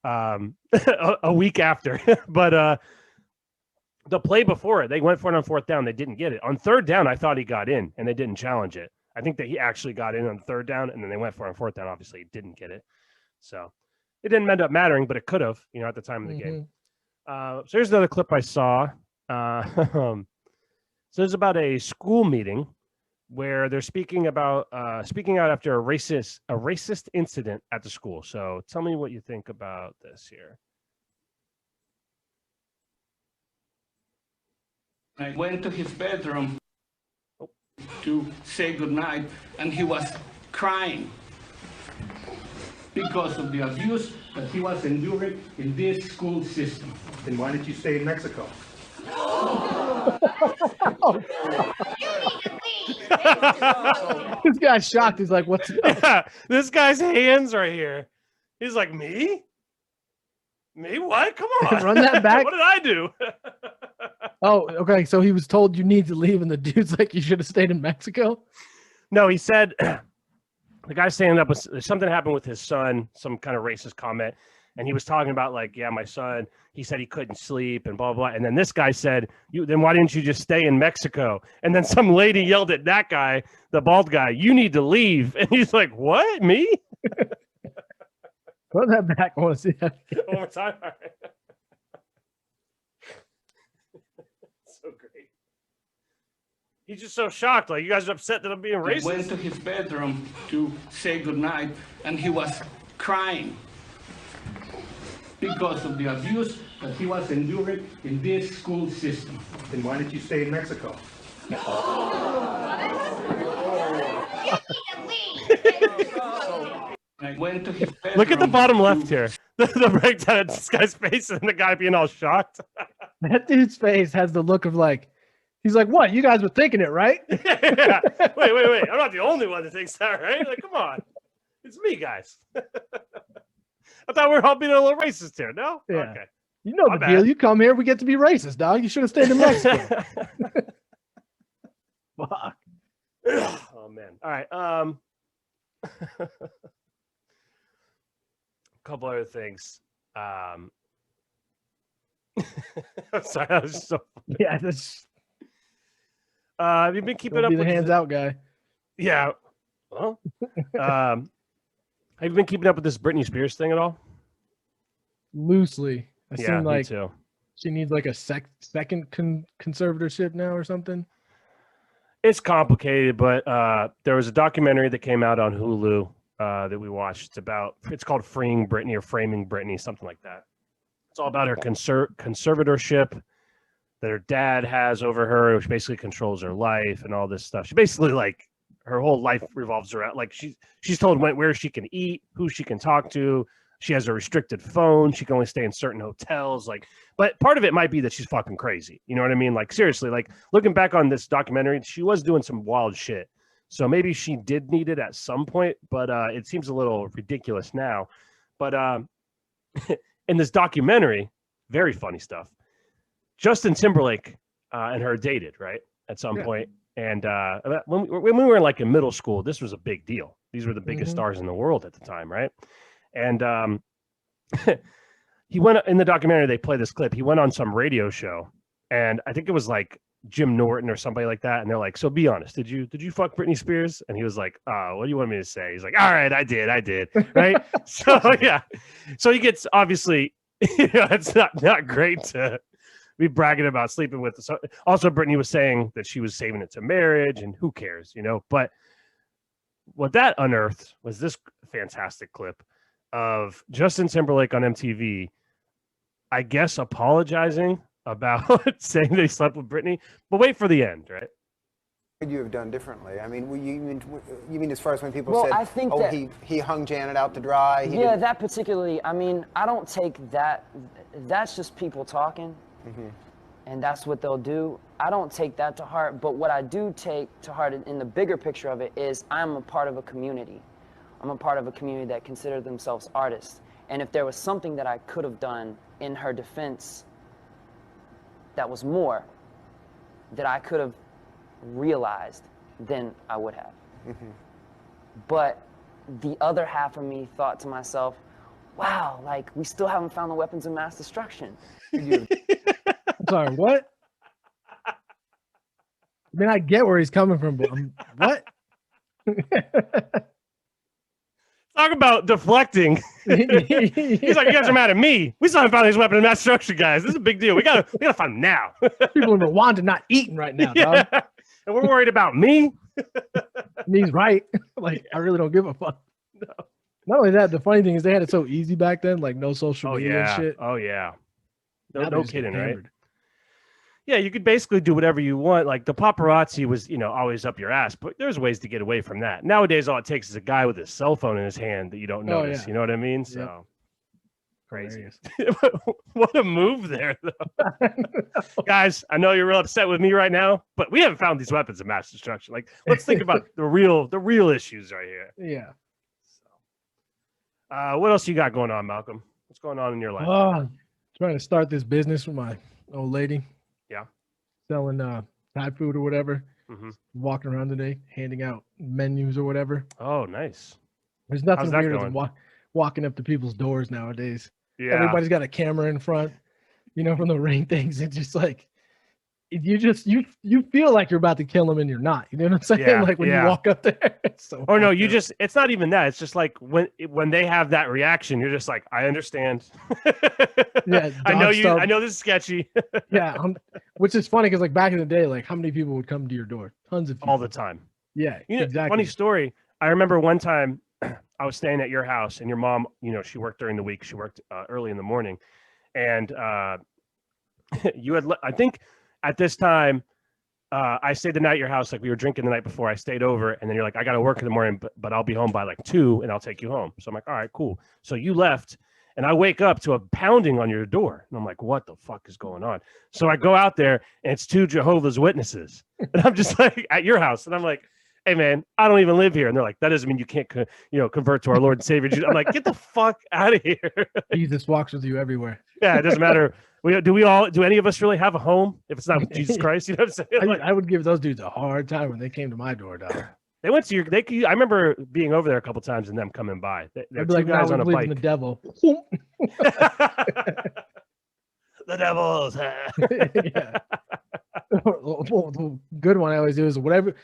a week after, but the play before it, they went for it on 4th down. They didn't get it. On 3rd down, I thought he got in, and they didn't challenge it. I think that he actually got in on 3rd down, and then they went for it on 4th down. Obviously, he didn't get it. So it didn't end up mattering, but it could have, at the time of the game. So here's another clip I saw. So it's about a school meeting where they're speaking out after a racist incident at the school. So tell me what you think about this here. I went to his bedroom to say goodnight, and he was crying because of the abuse that he was enduring in this school system. Then why did you stay in Mexico? This guy's shocked. He's like, "What's up?" Yeah, this guy's hands right here. He's like, "Me? Me? What? Come on. Run that back." What did I do? Oh, okay. So he was told you need to leave, and the dude's like, "You should have stayed in Mexico." No, he said the guy standing up was something happened with his son, some kind of racist comment. And he was talking about like, yeah, my son, he said he couldn't sleep and blah, blah. And then this guy said, then why didn't you just stay in Mexico? And then some lady yelled at that guy, the bald guy, "You need to leave." And he's like, "What? Me?" Run that back. I want to see that. One more time. All right. So great. He's just so shocked. Like, you guys are upset that I'm being racist. I went to his bedroom to say goodnight, and he was crying because of the abuse that he was enduring in this school system. Then why did you stay in Mexico? I went to his bedroom. Look at the bottom left here. The breakdown of this guy's face and the guy being all shocked. That dude's face has the look of like, he's like, "What? You guys were thinking it, right?" Yeah. Wait. I'm not the only one that thinks that, right? Like, come on. It's me, guys. I thought we were all being a little racist here. No? Yeah. Okay. You know the deal. You come here, we get to be racist, dog. You should have stayed in Mexico. Fuck. Oh, man. All right. A couple other things. I'm sorry. That was just so funny. Yeah, that's. Have you been keeping Don't up be with the hands out guy. Yeah. Well, have you been keeping up with this Britney Spears thing at all? Loosely. I Yeah, seem me like too. she needs like a second conservatorship now or something. It's complicated, but there was a documentary that came out on Hulu that we watched. It's called Freeing Britney or Framing Britney, something like that. It's all about her conservatorship that her dad has over her, which basically controls her life and all this stuff. She basically like her whole life revolves around like she's told where she can eat, who she can talk to. She has a restricted phone. She can only stay in certain hotels. But part of it might be that she's fucking crazy. You know what I mean? Like seriously, like looking back on this documentary, she was doing some wild shit. So maybe she did need it at some point, but it seems a little ridiculous now. But in this documentary, very funny stuff. Justin Timberlake and her dated, right? At some point. And when we were like in middle school, this was a big deal. These were the biggest stars in the world at the time, right? And he went in the documentary. They play this clip. He went on some radio show, and I think it was like Jim Norton or somebody like that, and they're like, "So be honest, did you fuck Britney Spears?" And he was like, "What do you want me to say?" He's like, "All right, I did," right? So yeah, so he gets obviously, it's not great to be bragging about sleeping with. So also, Britney was saying that she was saving it to marriage, and who cares, But what that unearthed was this fantastic clip of Justin Timberlake on MTV, I guess, apologizing about saying that he slept with Britney, but wait for the end, right? What would you have done differently? I mean, you mean as far as when people said, I think "Oh, that, he hung Janet out to dry." Yeah, that particularly. I mean, I don't take that. That's just people talking, and that's what they'll do. I don't take that to heart. But what I do take to heart in the bigger picture of it is I'm a part of a community. I'm a part of a community that consider themselves artists. And if there was something that I could have done in her defense that was more that I could have realized, then I would have. But the other half of me thought to myself, wow, like we still haven't found the weapons of mass destruction. I'm sorry, what? I mean, I get where he's coming from, but what? Talk about deflecting. He's like, you guys are mad at me. We still haven't found these weapons of mass destruction, guys. This is a big deal. We gotta find them now. People in Rwanda not eating right now, dog. And we're worried about me. And he's right. Like, I really don't give a fuck. No. Not only that, the funny thing is they had it so easy back then, like no social media and shit. Oh yeah. Now No kidding, right? Yeah, you could basically do whatever you want. Like the paparazzi was, always up your ass, but there's ways to get away from that. Nowadays, all it takes is a guy with his cell phone in his hand that you don't notice. Yeah. You know what I mean? Yep. So crazy. What a move there, though. Guys, I know you're real upset with me right now, but we haven't found these weapons of mass destruction. Like, let's think about the real issues right here. Yeah. So, what else you got going on, Malcolm? What's going on in your life? Trying to start this business with my old lady. Yeah. Selling Thai food or whatever. Mm-hmm. Walking around today, handing out menus or whatever. Oh, nice. There's nothing that weirder going? than walking up to people's doors nowadays. Yeah. Everybody's got a camera in front, from the Ring things. It's just like, you feel like you're about to kill them and you're not. You know what I'm saying? Yeah, like when you walk up there. So or no, it's not even that. It's just like when they have that reaction, you're just like, I understand. Yeah. I know you. I know this is sketchy. Yeah. Which is funny because like back in the day, like how many people would come to your door? Tons of people. All the time. Yeah. Exactly. Funny story. I remember one time I was staying at your house and your mom, she worked during the week. She worked early in the morning. And you had, I think at this time, I stayed the night at your house. Like we were drinking the night before. I stayed over and then you're like, I got to work in the morning, but I'll be home by like 2 and I'll take you home. So I'm like, all right, cool. So you left and I wake up to a pounding on your door. And I'm like, what the fuck is going on? So I go out there and it's 2 Jehovah's Witnesses. And I'm just like at your house. And I'm like, hey man, I don't even live here. And they're like, that doesn't mean you can't, convert to our Lord and Savior. I'm like, get the fuck out of here. Jesus walks with you everywhere. Yeah, it doesn't matter. Do any of us really have a home if it's not with Jesus Christ? You know what I'm saying? Like, I would give those dudes a hard time when they came to my door, dog. They went to I remember being over there a couple times and them coming by. They're I'd be 2 like, guys no, on a believe bike. in the devil. The devil's. Yeah. The good one I always do is whatever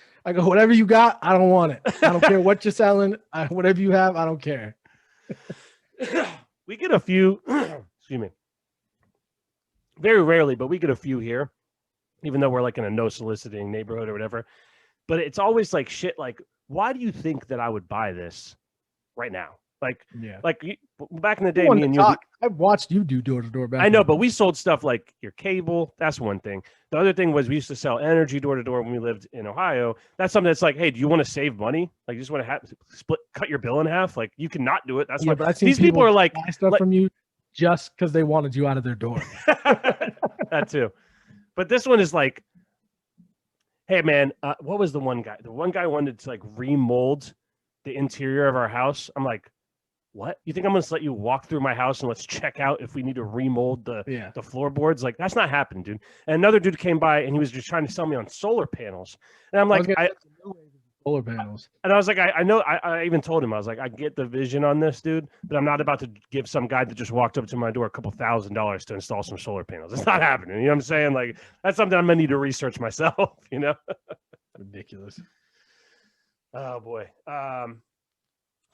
you got, I don't want it. I don't care what you're selling. Whatever you have, I don't care. We get a few, excuse me, very rarely, but we get a few here, even though we're like in a no soliciting neighborhood or whatever. But it's always like shit. Like, why do you think that I would buy this right now? Like, yeah. Like back in the day, me and you. I've watched you do door to door back. I know, but we sold stuff like your cable. That's one thing. The other thing was we used to sell energy door to door when we lived in Ohio. That's something that's like, hey, do you want to save money? Like, you just want to cut your bill in half? Like, you cannot do it. That's why these people are like buy stuff from you just because they wanted you out of their door. That too. But this one is like, hey man, what was the one guy? The one guy wanted to like remold the interior of our house. I'm like, what? You think I'm going to let you walk through my house and let's check out if we need to remold the floorboards? Like, that's not happening, dude. And another dude came by and he was just trying to sell me on solar panels. And I'm like, Solar panels. And I was like, I know, I even told him, I was like, I get the vision on this, dude, but I'm not about to give some guy that just walked up to my door $2,000 to install some solar panels. It's not happening. You know what I'm saying? Like, that's something I'm going to need to research myself, you know? Ridiculous. Oh, boy.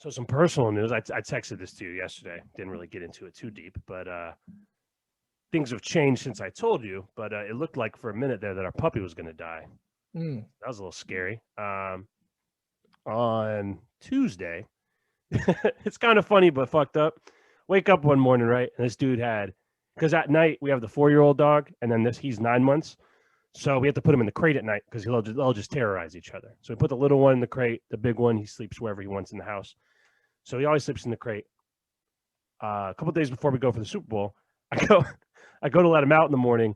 So some personal news. I texted this to you yesterday. Didn't really get into it too deep, but things have changed since I told you, but it looked like for a minute there that our puppy was going to die. Mm. That was a little scary. On Tuesday, it's kind of funny but fucked up. Wake up one morning, right? And this dude had, because at night we have the 4-year-old dog, and then he's 9 months, so we have to put him in the crate at night because they'll just terrorize each other. So we put the little one in the crate, the big one he sleeps wherever he wants in the house. So he always sleeps in the crate. A couple of days before we go for the Super Bowl, I go to let him out in the morning.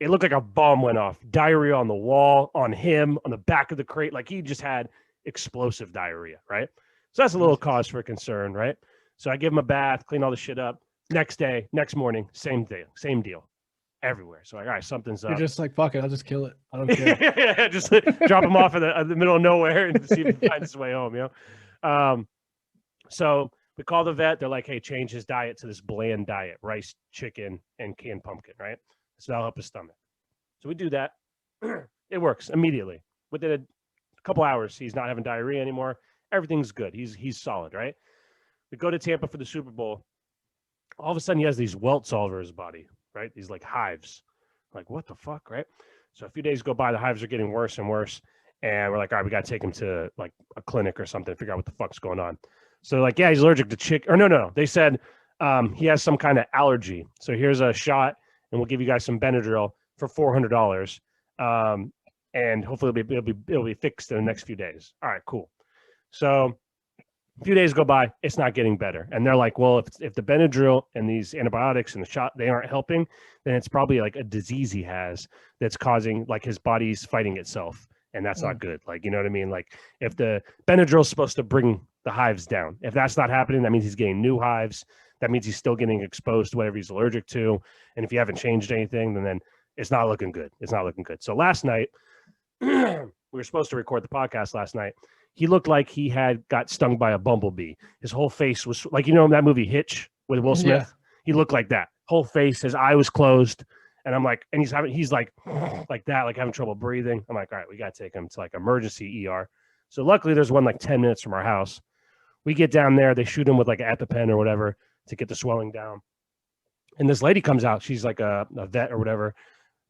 It looked like a bomb went off. Diarrhea on the wall, on him, on the back of the crate. Like he just had explosive diarrhea, right? So that's a little cause for concern, right? So I give him a bath, clean all the shit up. Next morning, same deal, everywhere. So like, all right, something's up. You're just like, fuck it, I'll just kill it. I don't care. Yeah, just drop him off in the middle of nowhere and see if he finds his way home, you know? So we call the vet. They're like, hey, change his diet to this bland diet, rice, chicken, and canned pumpkin, right? So that'll help his stomach. So we do that. It works immediately. Within a couple hours, he's not having diarrhea anymore. Everything's good. He's solid, right? We go to Tampa for the Super Bowl. All of a sudden, he has these welts all over his body, right? These like hives. Like, what the fuck, right? So a few days go by, the hives are getting worse and worse. And we're like, all right, we got to take him to like a clinic or something, figure out what the fuck's going on. So they're like, yeah, he's allergic to chicken. Or no. They said he has some kind of allergy. So here's a shot, and we'll give you guys some Benadryl for $400. And hopefully it'll be fixed in the next few days. All right, cool. So a few days go by, it's not getting better. And they're like, well, if the Benadryl and these antibiotics and the shot, they aren't helping, then it's probably like a disease he has that's causing, like his body's fighting itself. And that's not good. Like, you know what I mean? Like if the Benadryl is supposed to bring the hives down, if that's not happening, that means he's getting new hives. That means he's still getting exposed to whatever he's allergic to. And if you haven't changed anything, then it's not looking good. It's not looking good. So last night, we were supposed to record the podcast last night. He looked like he had got stung by a bumblebee. His whole face was like, you know, in that movie Hitch with Will Smith, yeah. He looked like that. Whole face, his eye was closed. And I'm like, and he's like that, like having trouble breathing. I'm like, all right, we got to take him to like emergency ER. So luckily there's one like 10 minutes from our house. We get down there, they shoot him with like an EpiPen or whatever to get the swelling down. And this lady comes out. She's like a vet or whatever,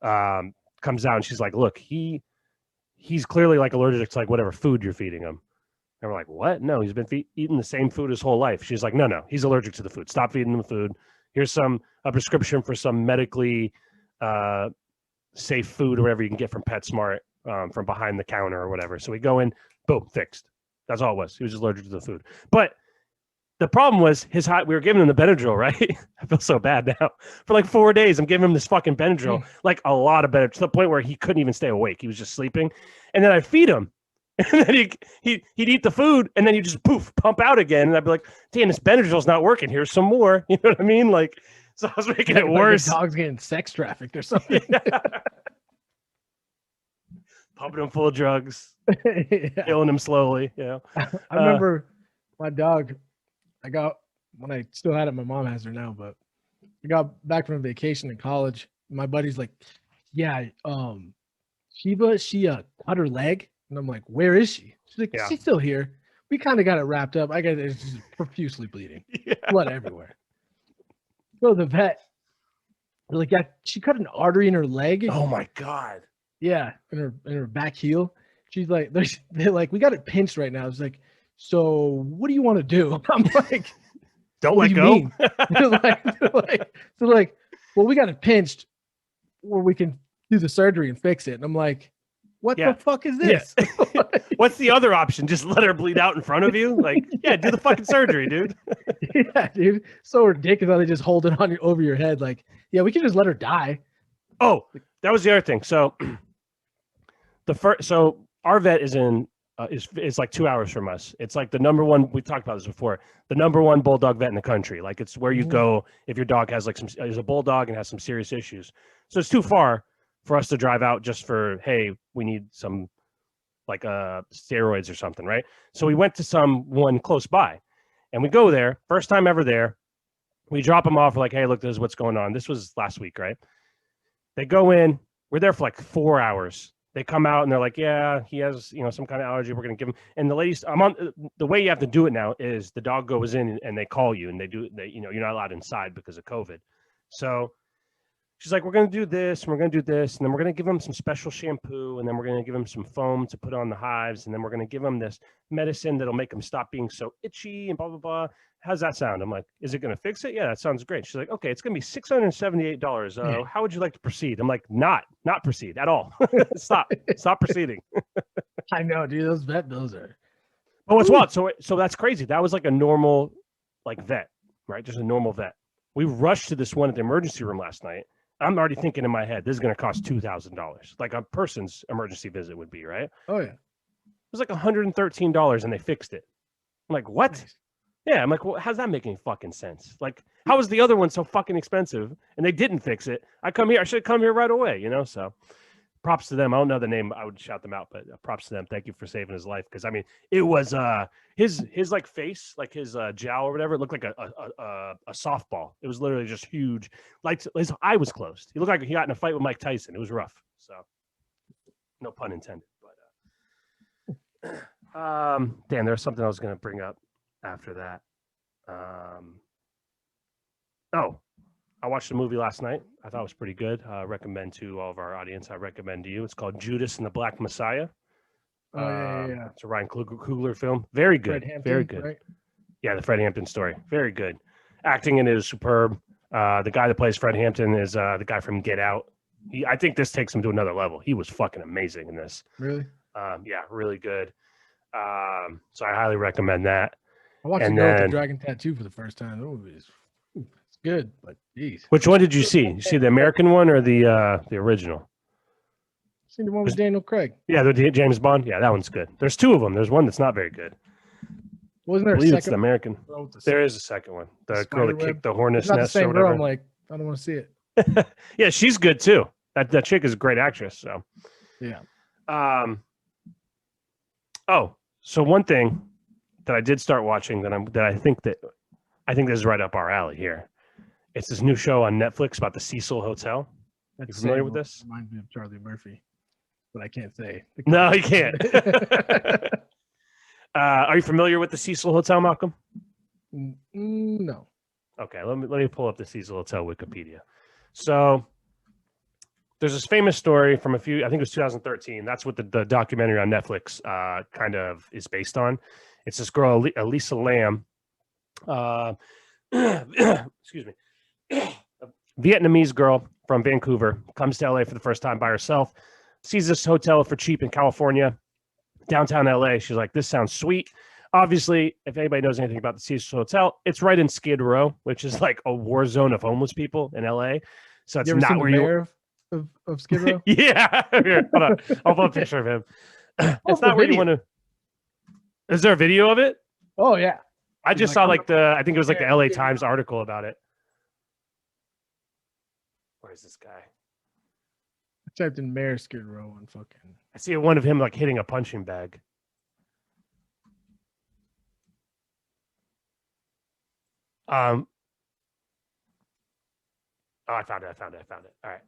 comes out and she's like, look, he's clearly like allergic to like whatever food you're feeding him. And we're like, what? No, he's been eating the same food his whole life. She's like, no, he's allergic to the food. Stop feeding him the food. Here's a prescription for some medically safe food or whatever you can get from PetSmart, from behind the counter or whatever. So we go in, boom, fixed. That's all it was. He was just allergic to the food. But the problem was we were giving him the Benadryl, right? I feel so bad now. For like 4 days, I'm giving him this fucking Benadryl, like a lot of Benadryl, to the point where he couldn't even stay awake. He was just sleeping. And then I'd feed him. And then he'd eat the food, and then he'd just pump out again. And I'd be like, damn, this Benadryl's not working. Here's some more. You know what I mean? Like, so I was making it worse. The dog's getting sex trafficked or something. Yeah. Pumping him full of drugs, killing him slowly. Yeah. I remember my dog, when I still had it, my mom has her now, but I got back from vacation in college. My buddy's like, yeah, Shiva, she cut her leg. And I'm like, where is she? She's like, she's still here. We kind of got it wrapped up. It's just profusely bleeding. Blood everywhere. Go to the vet. They're like, yeah, she cut an artery in her leg. Oh my God. Yeah, in her back heel. She's like, they're like, we got it pinched right now. It's like, so what do you want to do? I'm like, don't let go. they're like, well, we got it pinched, or we can do the surgery and fix it. And I'm like, what the fuck is this? Yeah. What's the other option? Just let her bleed out in front of you? Like, yeah, do the fucking surgery, dude. Yeah, dude. So ridiculous how they just hold it on over your head. Like, yeah, we can just let her die. Oh, that was the other thing. So so our vet is it's like 2 hours from us. It's like the number one, we talked about this before, the number one bulldog vet in the country. Like, it's where you go if your dog has is a bulldog and has some serious issues. So it's too far for us to drive out just for, hey, we need some like steroids or something, right? So we went to one close by, and we go there, first time ever there. We drop them off. We're like, hey, look, this is what's going on. This was last week, right? They go in. We're there for like 4 hours. They come out and they're like, yeah, he has, some kind of allergy. We're going to give him. And the ladies, the way you have to do it now is the dog goes in and they call you and you're not allowed inside because of COVID. So she's like, we're going to do this and we're going to do this. And then we're going to give him some special shampoo. And then we're going to give him some foam to put on the hives. And then we're going to give him this medicine that'll make him stop being so itchy and blah, blah, blah. How's that sound? I'm like, is it going to fix it? Yeah, that sounds great. She's like, okay, it's going to be $678. How would you like to proceed? I'm like, not proceed at all. Stop proceeding. I know, dude. Those vet bills are. Oh, it's what? So that's crazy. That was like a normal, like vet, right? Just a normal vet. We rushed to this one at the emergency room last night. I'm already thinking in my head, this is going to cost $2,000, like a person's emergency visit would be, right? Oh yeah. It was like $113, and they fixed it. I'm like, what? Nice. Yeah, I'm like, well, how's that make any fucking sense? Like, how is the other one so fucking expensive and they didn't fix it? I should have come here right away, So props to them. I don't know the name. I would shout them out, but props to them. Thank you for saving his life. Because I mean, it was his like face, like his jowl or whatever. It looked like a softball. It was literally just huge. Like his eye was closed. He looked like he got in a fight with Mike Tyson. It was rough. So no pun intended. But damn, there's something I was going to bring up after that. I watched a movie last night. I thought it was pretty good. I recommend to all of our audience. I recommend to you. It's called Judas and the Black Messiah. Oh, yeah. It's a Ryan Coogler film. Very good. Hampton, very good. Right? Yeah, the Fred Hampton story. Very good. Acting in it is superb. The guy that plays Fred Hampton is the guy from Get Out. I think this takes him to another level. He was fucking amazing in this. Really? Yeah, really good. So I highly recommend that. I watched the girl with the dragon tattoo for the first time. It's good, but geez. Which one did you see? You see the American one or the original? Seen the one with Daniel Craig. Yeah, the James Bond. Yeah, that one's good. There's two of them. There's one that's not very good. Wasn't there I believe a it's the second? American. There is a second one. The girl that kicked the hornet's it's not nest the same or whatever. girl. I'm like, I don't want to see it. Yeah, she's good too. That chick is a great actress. So yeah. So one thing that I did start watching that I think this is right up our alley here. It's this new show on Netflix about the Cecil Hotel. You familiar with this? Reminds me of Charlie Murphy, but I can't say. No, you can't. Are you familiar with the Cecil Hotel, Malcolm? No. Okay, let me pull up the Cecil Hotel Wikipedia. So there's this famous story from I think it was 2013. That's what the documentary on Netflix kind of is based on. It's this girl, Elisa Lam, excuse me, a Vietnamese girl from Vancouver, comes to LA for the first time by herself, sees this hotel for cheap in California, downtown LA. She's like, this sounds sweet. Obviously, if anybody knows anything about the Cecil Hotel, it's right in Skid Row, which is like a war zone of homeless people in LA. So it's not where you of Skid Row. Yeah, here, hold on. I'll put a picture of him. It's not where you want to. Is there a video of it? Oh yeah. I just saw I think it was like the LA Times article about it. Where's this guy? I typed in Mayor Skid Row and fucking. I see one of him like hitting a punching bag. Oh, I found it. All right.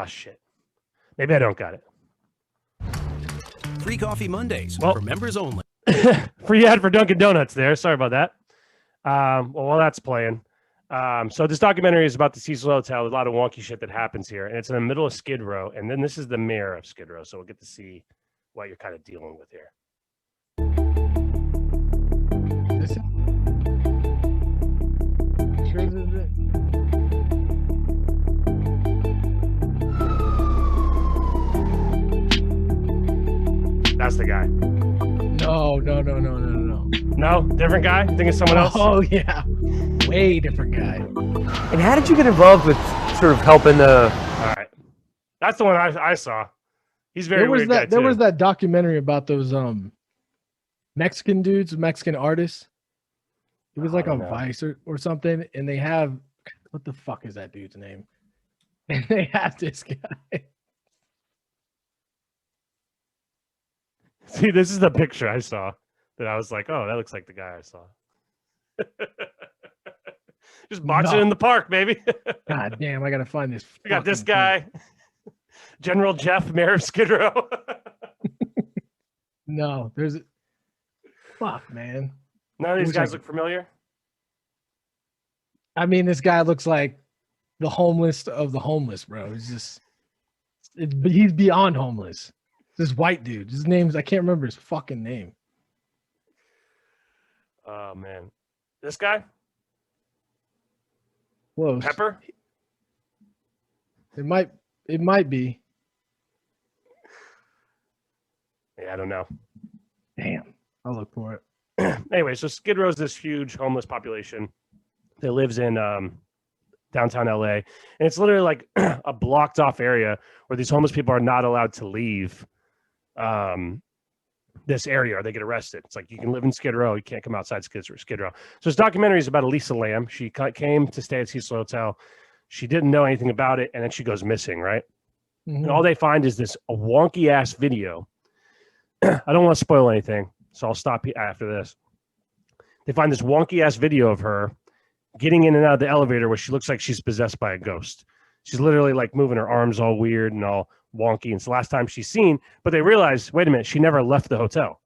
Shit. Maybe I don't got it. Free Coffee Mondays for members only. Free ad for Dunkin' Donuts there. Sorry about that. While that's playing. So this documentary is about the Cecil Hotel. There's a lot of wonky shit that happens here. And it's in the middle of Skid Row. And then this is the mayor of Skid Row. So we'll get to see what you're kind of dealing with here. That's the guy. No. No? Different guy? You think it's someone else? Oh, yeah. Way different guy. And how did you get involved with sort of helping the... All right. That's the one I saw. He's very weird guy, too. There was that documentary about those Mexican dudes, Mexican artists. It was like on Vice or something. And they have what the fuck is that dude's name? And they have this guy. See, this is the picture I saw that I was like, oh, that looks like the guy I saw. Just boxing in the park, baby. God damn, I gotta find this. We got this guy, General Jeff, Mayor of Skid Row. No, there's fuck, man. None of these guys look familiar. I mean, this guy looks like the homeless of the homeless, bro. He's beyond homeless. This white dude. His name's, I can't remember his fucking name. Oh man, this guy. Whoa, Pepper. It might be. Yeah, I don't know. Damn, I'll look for it. Anyway, so Skid Row is this huge homeless population that lives in downtown LA, and it's literally like a blocked off area where these homeless people are not allowed to leave this area or they get arrested. It's like you can live in Skid Row, you can't come outside Skid Row. So this documentary is about Elisa Lam. She came to stay at Cecil Hotel. She didn't know anything about it, and then she goes missing, right? Mm-hmm. And all they find is this wonky ass video. I don't want to spoil anything, so I'll stop after this. They find this wonky ass video of her getting in and out of the elevator where she looks like she's possessed by a ghost. She's literally like moving her arms all weird and all wonky. And it's the last time she's seen, but they realize, wait a minute, she never left the hotel.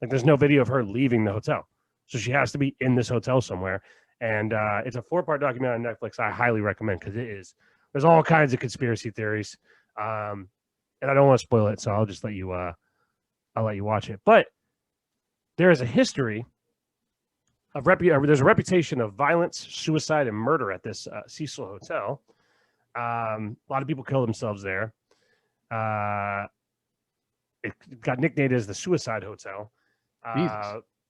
Like there's no video of her leaving the hotel. So she has to be in this hotel somewhere. And it's a 4-part documentary on Netflix. I highly recommend because there's all kinds of conspiracy theories. And I don't want to spoil it, so I'll just let you I'll let you watch it. But there is a history of there's a reputation of violence, suicide, and murder at this Cecil Hotel. A lot of people kill themselves there. It got nicknamed as the Suicide Hotel.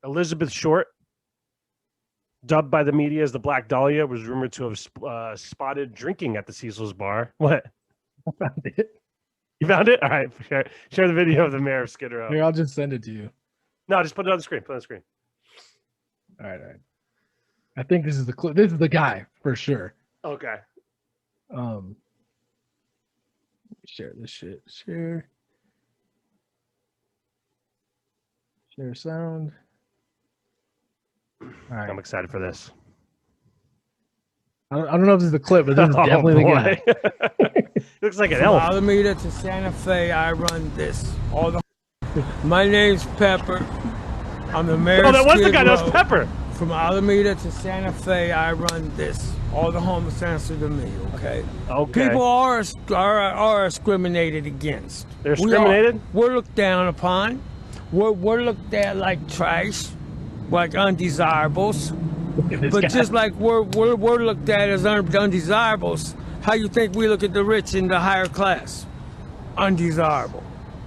Elizabeth Short, dubbed by the media as the Black Dahlia, was rumored to have spotted drinking at the Cecil's bar. What? I found it. You found it? All right. Share the video of the mayor of Skid Row. Here, I'll just send it to you. No, just put it on the screen. Put it on the screen. All right. I think this is the clip. This is the guy for sure. Okay. Share this shit. Share sound. All right. I'm excited for this. I don't know if this is the clip, but this is definitely the guy. Looks like an elf. From Alameda to Santa Fe, I run this. My name's Pepper. I'm the mayor. Oh, that was the guy. Row. That was Pepper. From Alameda to Santa Fe, I run this. All the homeless answer to me. Okay. Okay. People are discriminated against. They're discriminated? We're looked down upon. We're looked at like trash, like undesirables. But guy. just like we're looked at as undesirables, how you think we look at the rich in the higher class? Undesirable.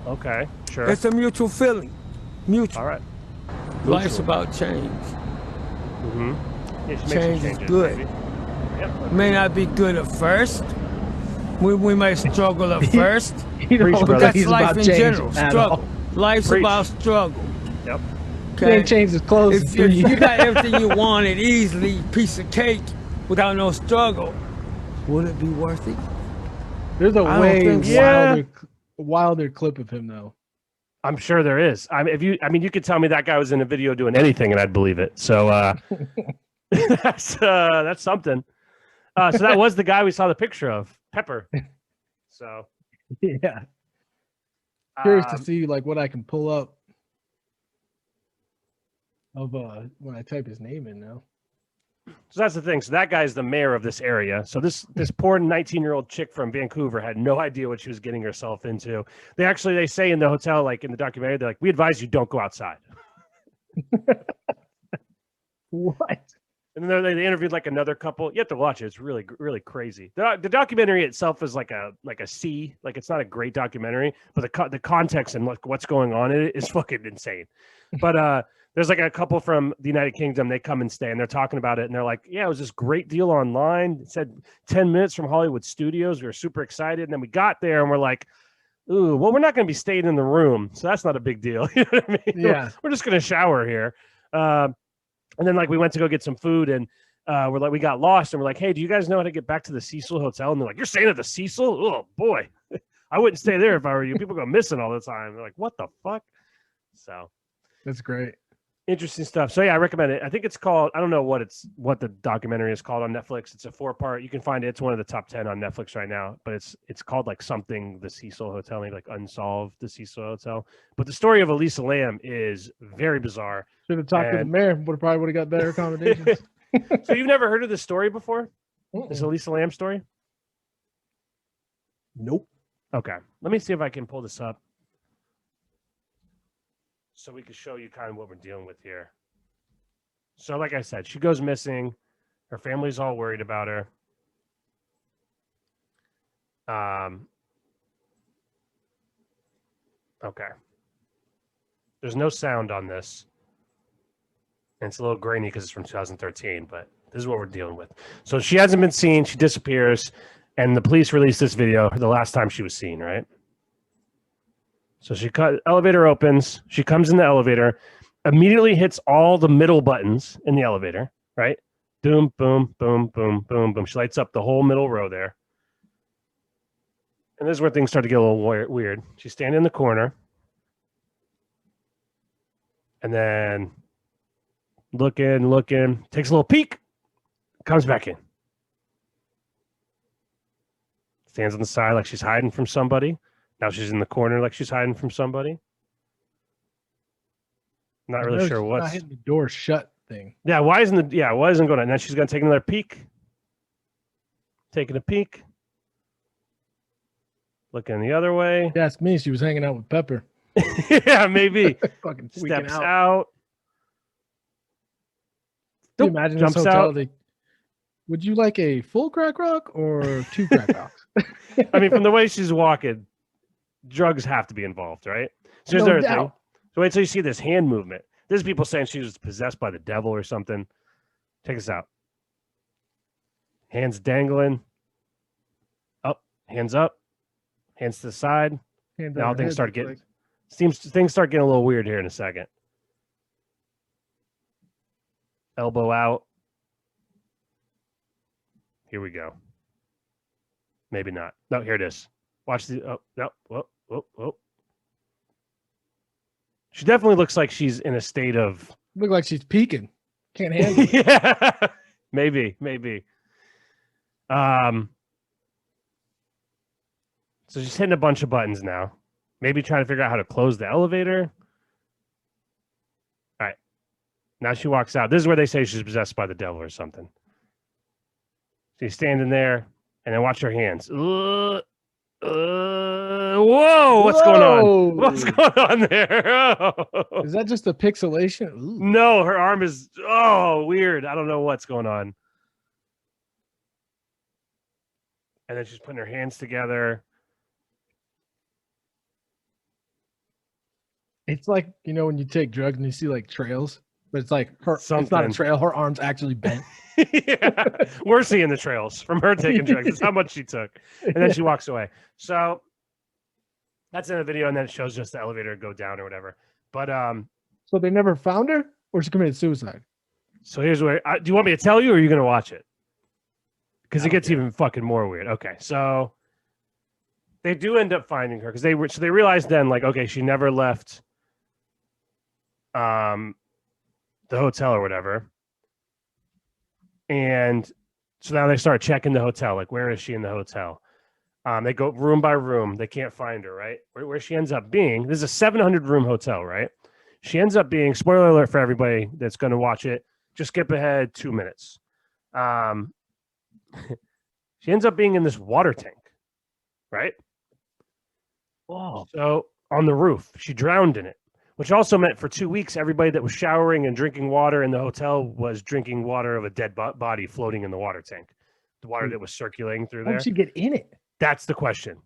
Okay, sure. It's a mutual feeling. Mutual. All right. Life's about change. Mm-hmm. Yeah, Change is good. Yep. May not be good at first. We might struggle at first. But that's life in general. Struggle. Life's Preach. about struggle. Yep. He ain't changed his clothes. If you got everything you wanted easily, piece of cake, without no struggle, would it be worth it? There's a I way don't think so. wilder clip of him though. I'm sure there is. You could tell me that guy was in a video doing anything and I'd believe it. So that's something. So that was the guy we saw the picture of, Pepper. So Yeah. Curious to see like what I can pull up of when I type his name in now. So that's the thing. So that guy's the mayor of this area. So this poor 19-year-old chick from Vancouver had no idea what she was getting herself into. They say in the hotel, like in the documentary, they're like, we advise you don't go outside. What? And then they interviewed like another couple. You have to watch it. It's really, really crazy. The documentary itself is like a C. Like it's not a great documentary, but the context and what's going on in it is fucking insane. But there's like a couple from the United Kingdom. They come and stay, and they're talking about it, and they're like, "Yeah, it was this great deal online. It said 10 minutes from Hollywood Studios. We were super excited, and then we got there, and we're like." Ooh, well, we're not going to be staying in the room, so that's not a big deal. You know what I mean? Yeah. We're just going to shower here. And then like we went to go get some food, and we're like, we got lost, and we're like, hey, do you guys know how to get back to the Cecil Hotel? And they're like, you're staying at the Cecil? Oh boy, I wouldn't stay there if I were you. People go missing all the time. They're like, what the fuck? So That's great. interesting stuff. So yeah, I recommend it. I think it's called, I don't know what the documentary is called on Netflix. It's a 4-part. You can find it. It's one of the top 10 on Netflix right now, but it's called like something the Cecil Hotel, maybe like Unsolved the Cecil Hotel. But the story of Elisa Lam is very bizarre. Should have talked to the mayor. Would have got better accommodations. So you've never heard of this story before? This Elisa Lam story? Nope. Okay. Let me see if I can pull this up so we can show you kind of what we're dealing with here. So like I said, she goes missing. Her family's all worried about her. Okay. There's no sound on this. And it's a little grainy because it's from 2013, but this is what we're dealing with. So she hasn't been seen. She disappears. And the police released this video the last time she was seen, right? So elevator opens. She comes in the elevator, immediately hits all the middle buttons in the elevator, right? Boom, boom, boom, boom, boom, boom. She lights up the whole middle row there. And this is where things start to get a little weird. She's standing in the corner. And then looking, takes a little peek, comes back in. Stands on the side like she's hiding from somebody. Now she's in the corner like she's hiding from somebody. Not really sure what's... Not hitting the door shut thing. Yeah, why isn't it going on? And then she's going to take another peek. Taking a peek. Looking the other way. Yeah, ask me. She was hanging out with Pepper. Yeah, maybe. Fucking steps out. Can you imagine jumps this hotel? out. Would you like a full crack rock or 2 crack rocks? I mean, from the way she's walking, drugs have to be involved, right? So here's No the other doubt. thing. So wait till you see this hand movement. There's people saying she was possessed by the devil or something. Check this out. Hands dangling. Up, hands up, hands to the side. Now things start getting things start getting a little weird here in a second. Elbow out. Here we go. Maybe not. No, here it is. Watch the. Oh, no. Whoa, whoa, whoa. She definitely looks like she's in a state of. Look like she's peeking. Can't handle it. Yeah. Maybe. So she's hitting a bunch of buttons now. Maybe trying to figure out how to close the elevator. All right. Now she walks out. This is where they say she's possessed by the devil or something. She's standing there, and then watch her hands. Whoa! What's going on? What's going on there? Oh. Is that just a pixelation? Ooh. No, her arm is weird. I don't know what's going on. And then she's putting her hands together. It's like, when you take drugs and you see like trails, but it's like it's not a trail. Her arm's actually bent. Yeah, we're seeing the trails from her taking drugs. That's how much she took. And then she walks away. So that's in the video. And then it shows just the elevator go down or whatever. But so they never found her, or she committed suicide. So here's where do you want me to tell you, or are you going to watch it? Because it gets even fucking more weird. Okay, so they do end up finding her because they realized then, like, okay, she never left the hotel or whatever. And so now they start checking the hotel, like, where is she in the hotel? They go room by room. They can't find her, right? Where she ends up being, this is a 700-room hotel, right? She ends up being, spoiler alert for everybody that's going to watch it, just skip ahead 2 minutes. She ends up being in this water tank, right? Oh. So on the roof, she drowned in it, which also meant for 2 weeks, everybody that was showering and drinking water in the hotel was drinking water of a dead body floating in the water tank. The water that was circulating through there. How did she get in it? That's the question.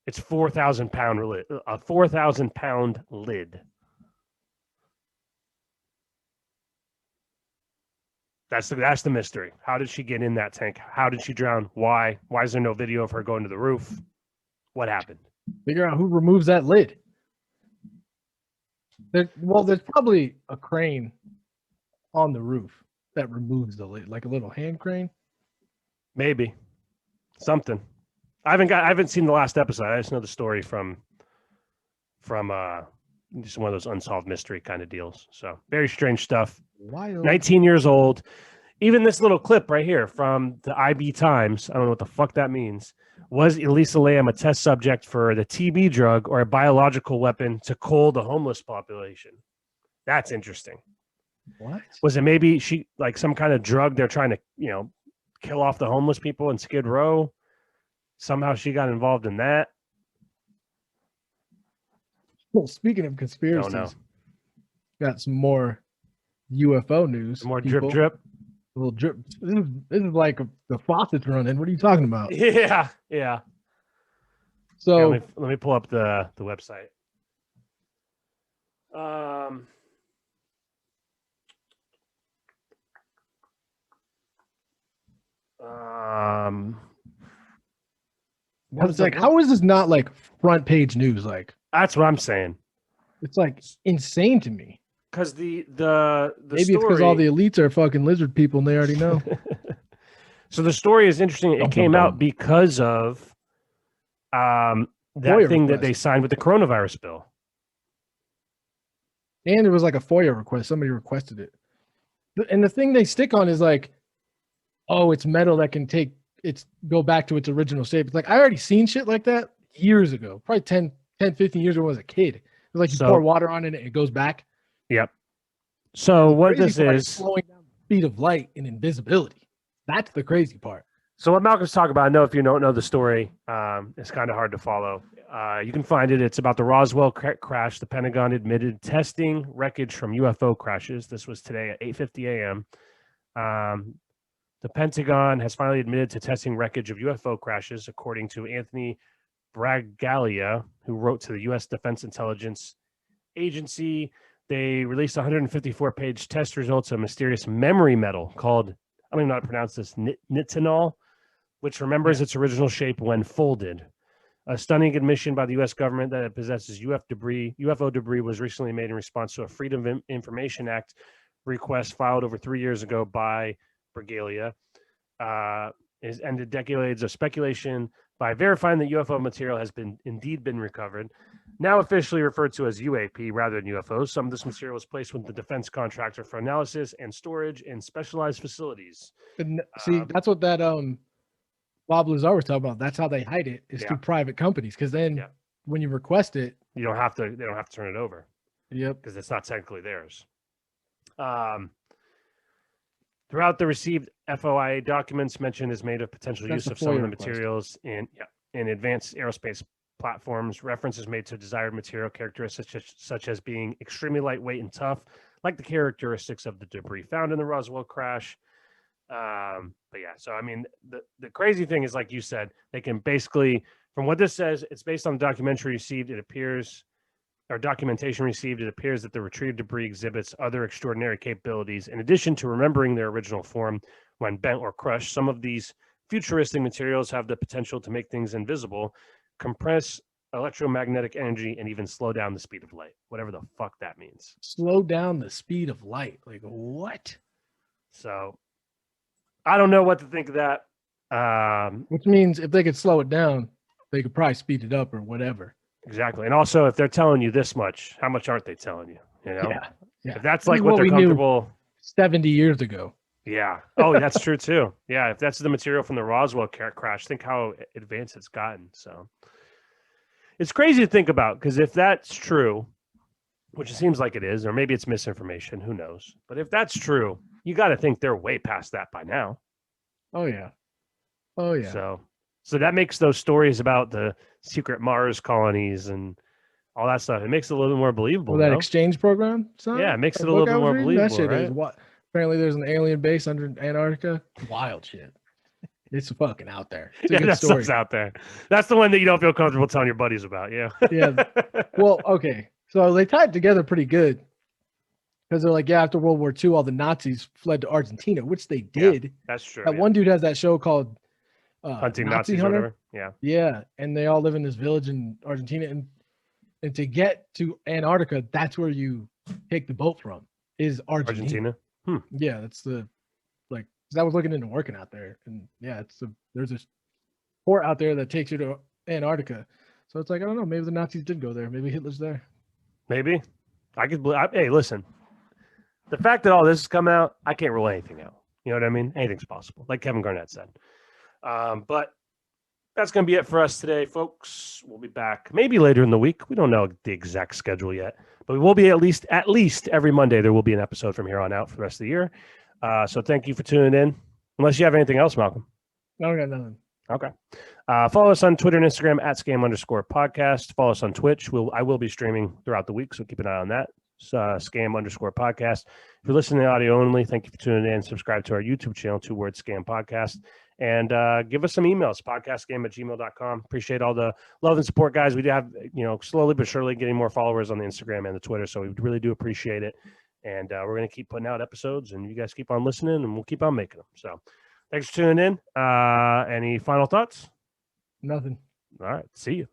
It's 4,000-pound lid, a 4,000-pound lid. That's the mystery. How did she get in that tank? How did she drown? Why? Why is there no video of her going to the roof? What happened? Figure out who removes that lid. There's probably a crane on the roof. that removes the lid, like a little hand crane. Maybe something. I haven't seen the last episode. I just know the story from just one of those unsolved mystery kind of deals. So very strange stuff. Wild. 19 years old. Even this little clip right here from the IB Times, I don't know what the fuck that means. Was Elisa Lam a test subject for the TB drug or a biological weapon to cull the homeless population? That's interesting. What? Was it maybe she like some kind of drug they're trying to, kill off the homeless people in Skid Row? Somehow she got involved in that. Well, speaking of conspiracies, got some more UFO news. Some more people. drip. A little drip. This is like the faucet's running. What are you talking about? Yeah. So Here, let me pull up the website. It's like, how is this not like front page news? Like, that's what I'm saying. It's like insane to me. Because the maybe story, it's because all the elites are fucking lizard people and they already know. So the story is interesting. It came out because of that FOIA thing that request. they signed with the coronavirus bill. And it was like a FOIA request. Somebody requested it. And the thing they stick on is like, oh, it's metal that can go back to its original shape. It's like, I already seen shit like that years ago, probably 10, 15 years ago when I was a kid. It's like you pour water on it and it goes back. Yep. So what this is slowing down the speed of light and invisibility. That's the crazy part. So what Malcolm's talking about, I know if you don't know the story, it's kind of hard to follow. You can find it. It's about the Roswell crash. The Pentagon admitted testing wreckage from UFO crashes. This was today at 8:50 a.m. The Pentagon has finally admitted to testing wreckage of UFO crashes, according to Anthony Bragalia, who wrote to the U.S. Defense Intelligence Agency. They released 154-page test results of a mysterious memory metal called, I don't even know how to pronounce this, nitinol, which remembers its original shape when folded. A stunning admission by the U.S. government that it possesses UFO debris was recently made in response to a Freedom of Information Act request filed over 3 years ago by Bragalia. Has ended decades of speculation by verifying that UFO material has indeed been recovered. Now officially referred to as UAP rather than UFOs, some of this material was placed with the defense contractor for analysis and storage in specialized facilities. And see, that's what that Bob Lazar was talking about. That's how they hide it, is through private companies. Because then when you request it, they don't have to turn it over. Yep. Because it's not technically theirs. Throughout the received FOIA documents, mention is made of potential use of some of the materials in advanced aerospace platforms. Reference is made to desired material characteristics such as being extremely lightweight and tough, like the characteristics of the debris found in the Roswell crash. But yeah, so I mean, the crazy thing is, like you said, they can basically, from what this says, it's based on the documentary received. It appears, or documentation received, it appears that the retrieved debris exhibits other extraordinary capabilities. In addition to remembering their original form when bent or crushed, some of these futuristic materials have the potential to make things invisible, compress electromagnetic energy, and even slow down the speed of light, whatever the fuck that means. Slow down the speed of light. Like, what? So I don't know what to think of that. Which means if they could slow it down, they could probably speed it up or whatever. Exactly. And also, if they're telling you this much, how much aren't they telling you? You know? Yeah. If that's like what they're comfortable 70 years ago. Yeah. Oh, that's true too. Yeah. If that's the material from the Roswell crash, think how advanced it's gotten. So it's crazy to think about, because if that's true, which it seems like it is, or maybe it's misinformation, who knows? But if that's true, you got to think they're way past that by now. Oh yeah. Oh yeah. So that makes those stories about the secret Mars colonies and all that stuff, it makes it a little more believable. That exchange program? Yeah, it makes it a little bit more believable. That shit right? is what. Apparently, there's an alien base under Antarctica. Wild shit. It's fucking out there. It's a good story. Stuff's out there. That's the one that you don't feel comfortable telling your buddies about. Yeah. Yeah. Well, okay. So they tied it together pretty good, because they're like, yeah, after World War II, all the Nazis fled to Argentina, which they did. Yeah, that's true. That one dude has that show called Hunting Nazis or whatever. Yeah. Yeah. And they all live in this village in Argentina. And to get to Antarctica, that's where you take the boat from, is Argentina. Hmm. Yeah, that's the because I was looking into working out there, and yeah, there's a port out there that takes you to Antarctica. So it's like, I don't know, maybe the Nazis did go there. Maybe Hitler's there. Maybe. Hey, listen. The fact that all this has come out, I can't rule anything out. You know what I mean? Anything's possible, like Kevin Garnett said. But that's going to be it for us today, folks. We'll be back maybe later in the week. We don't know the exact schedule yet, but we will be at least every Monday. There will be an episode from here on out for the rest of the year. So thank you for tuning in. Unless you have anything else, Malcolm. No, I got nothing. Okay. Follow us on Twitter and Instagram at @scam_podcast. Follow us on Twitch. I will be streaming throughout the week, so keep an eye on that. @scam_podcast. If you're listening to audio only, thank you for tuning in. Subscribe to our YouTube channel, 2-word Scam Podcast. And give us some emails, podcastgame@gmail.com. Appreciate all the love and support, guys. We do have, slowly but surely getting more followers on the Instagram and the Twitter, so we really do appreciate it. And we're going to keep putting out episodes, and you guys keep on listening, and we'll keep on making them. So thanks for tuning in. Any final thoughts? Nothing. All right. See you.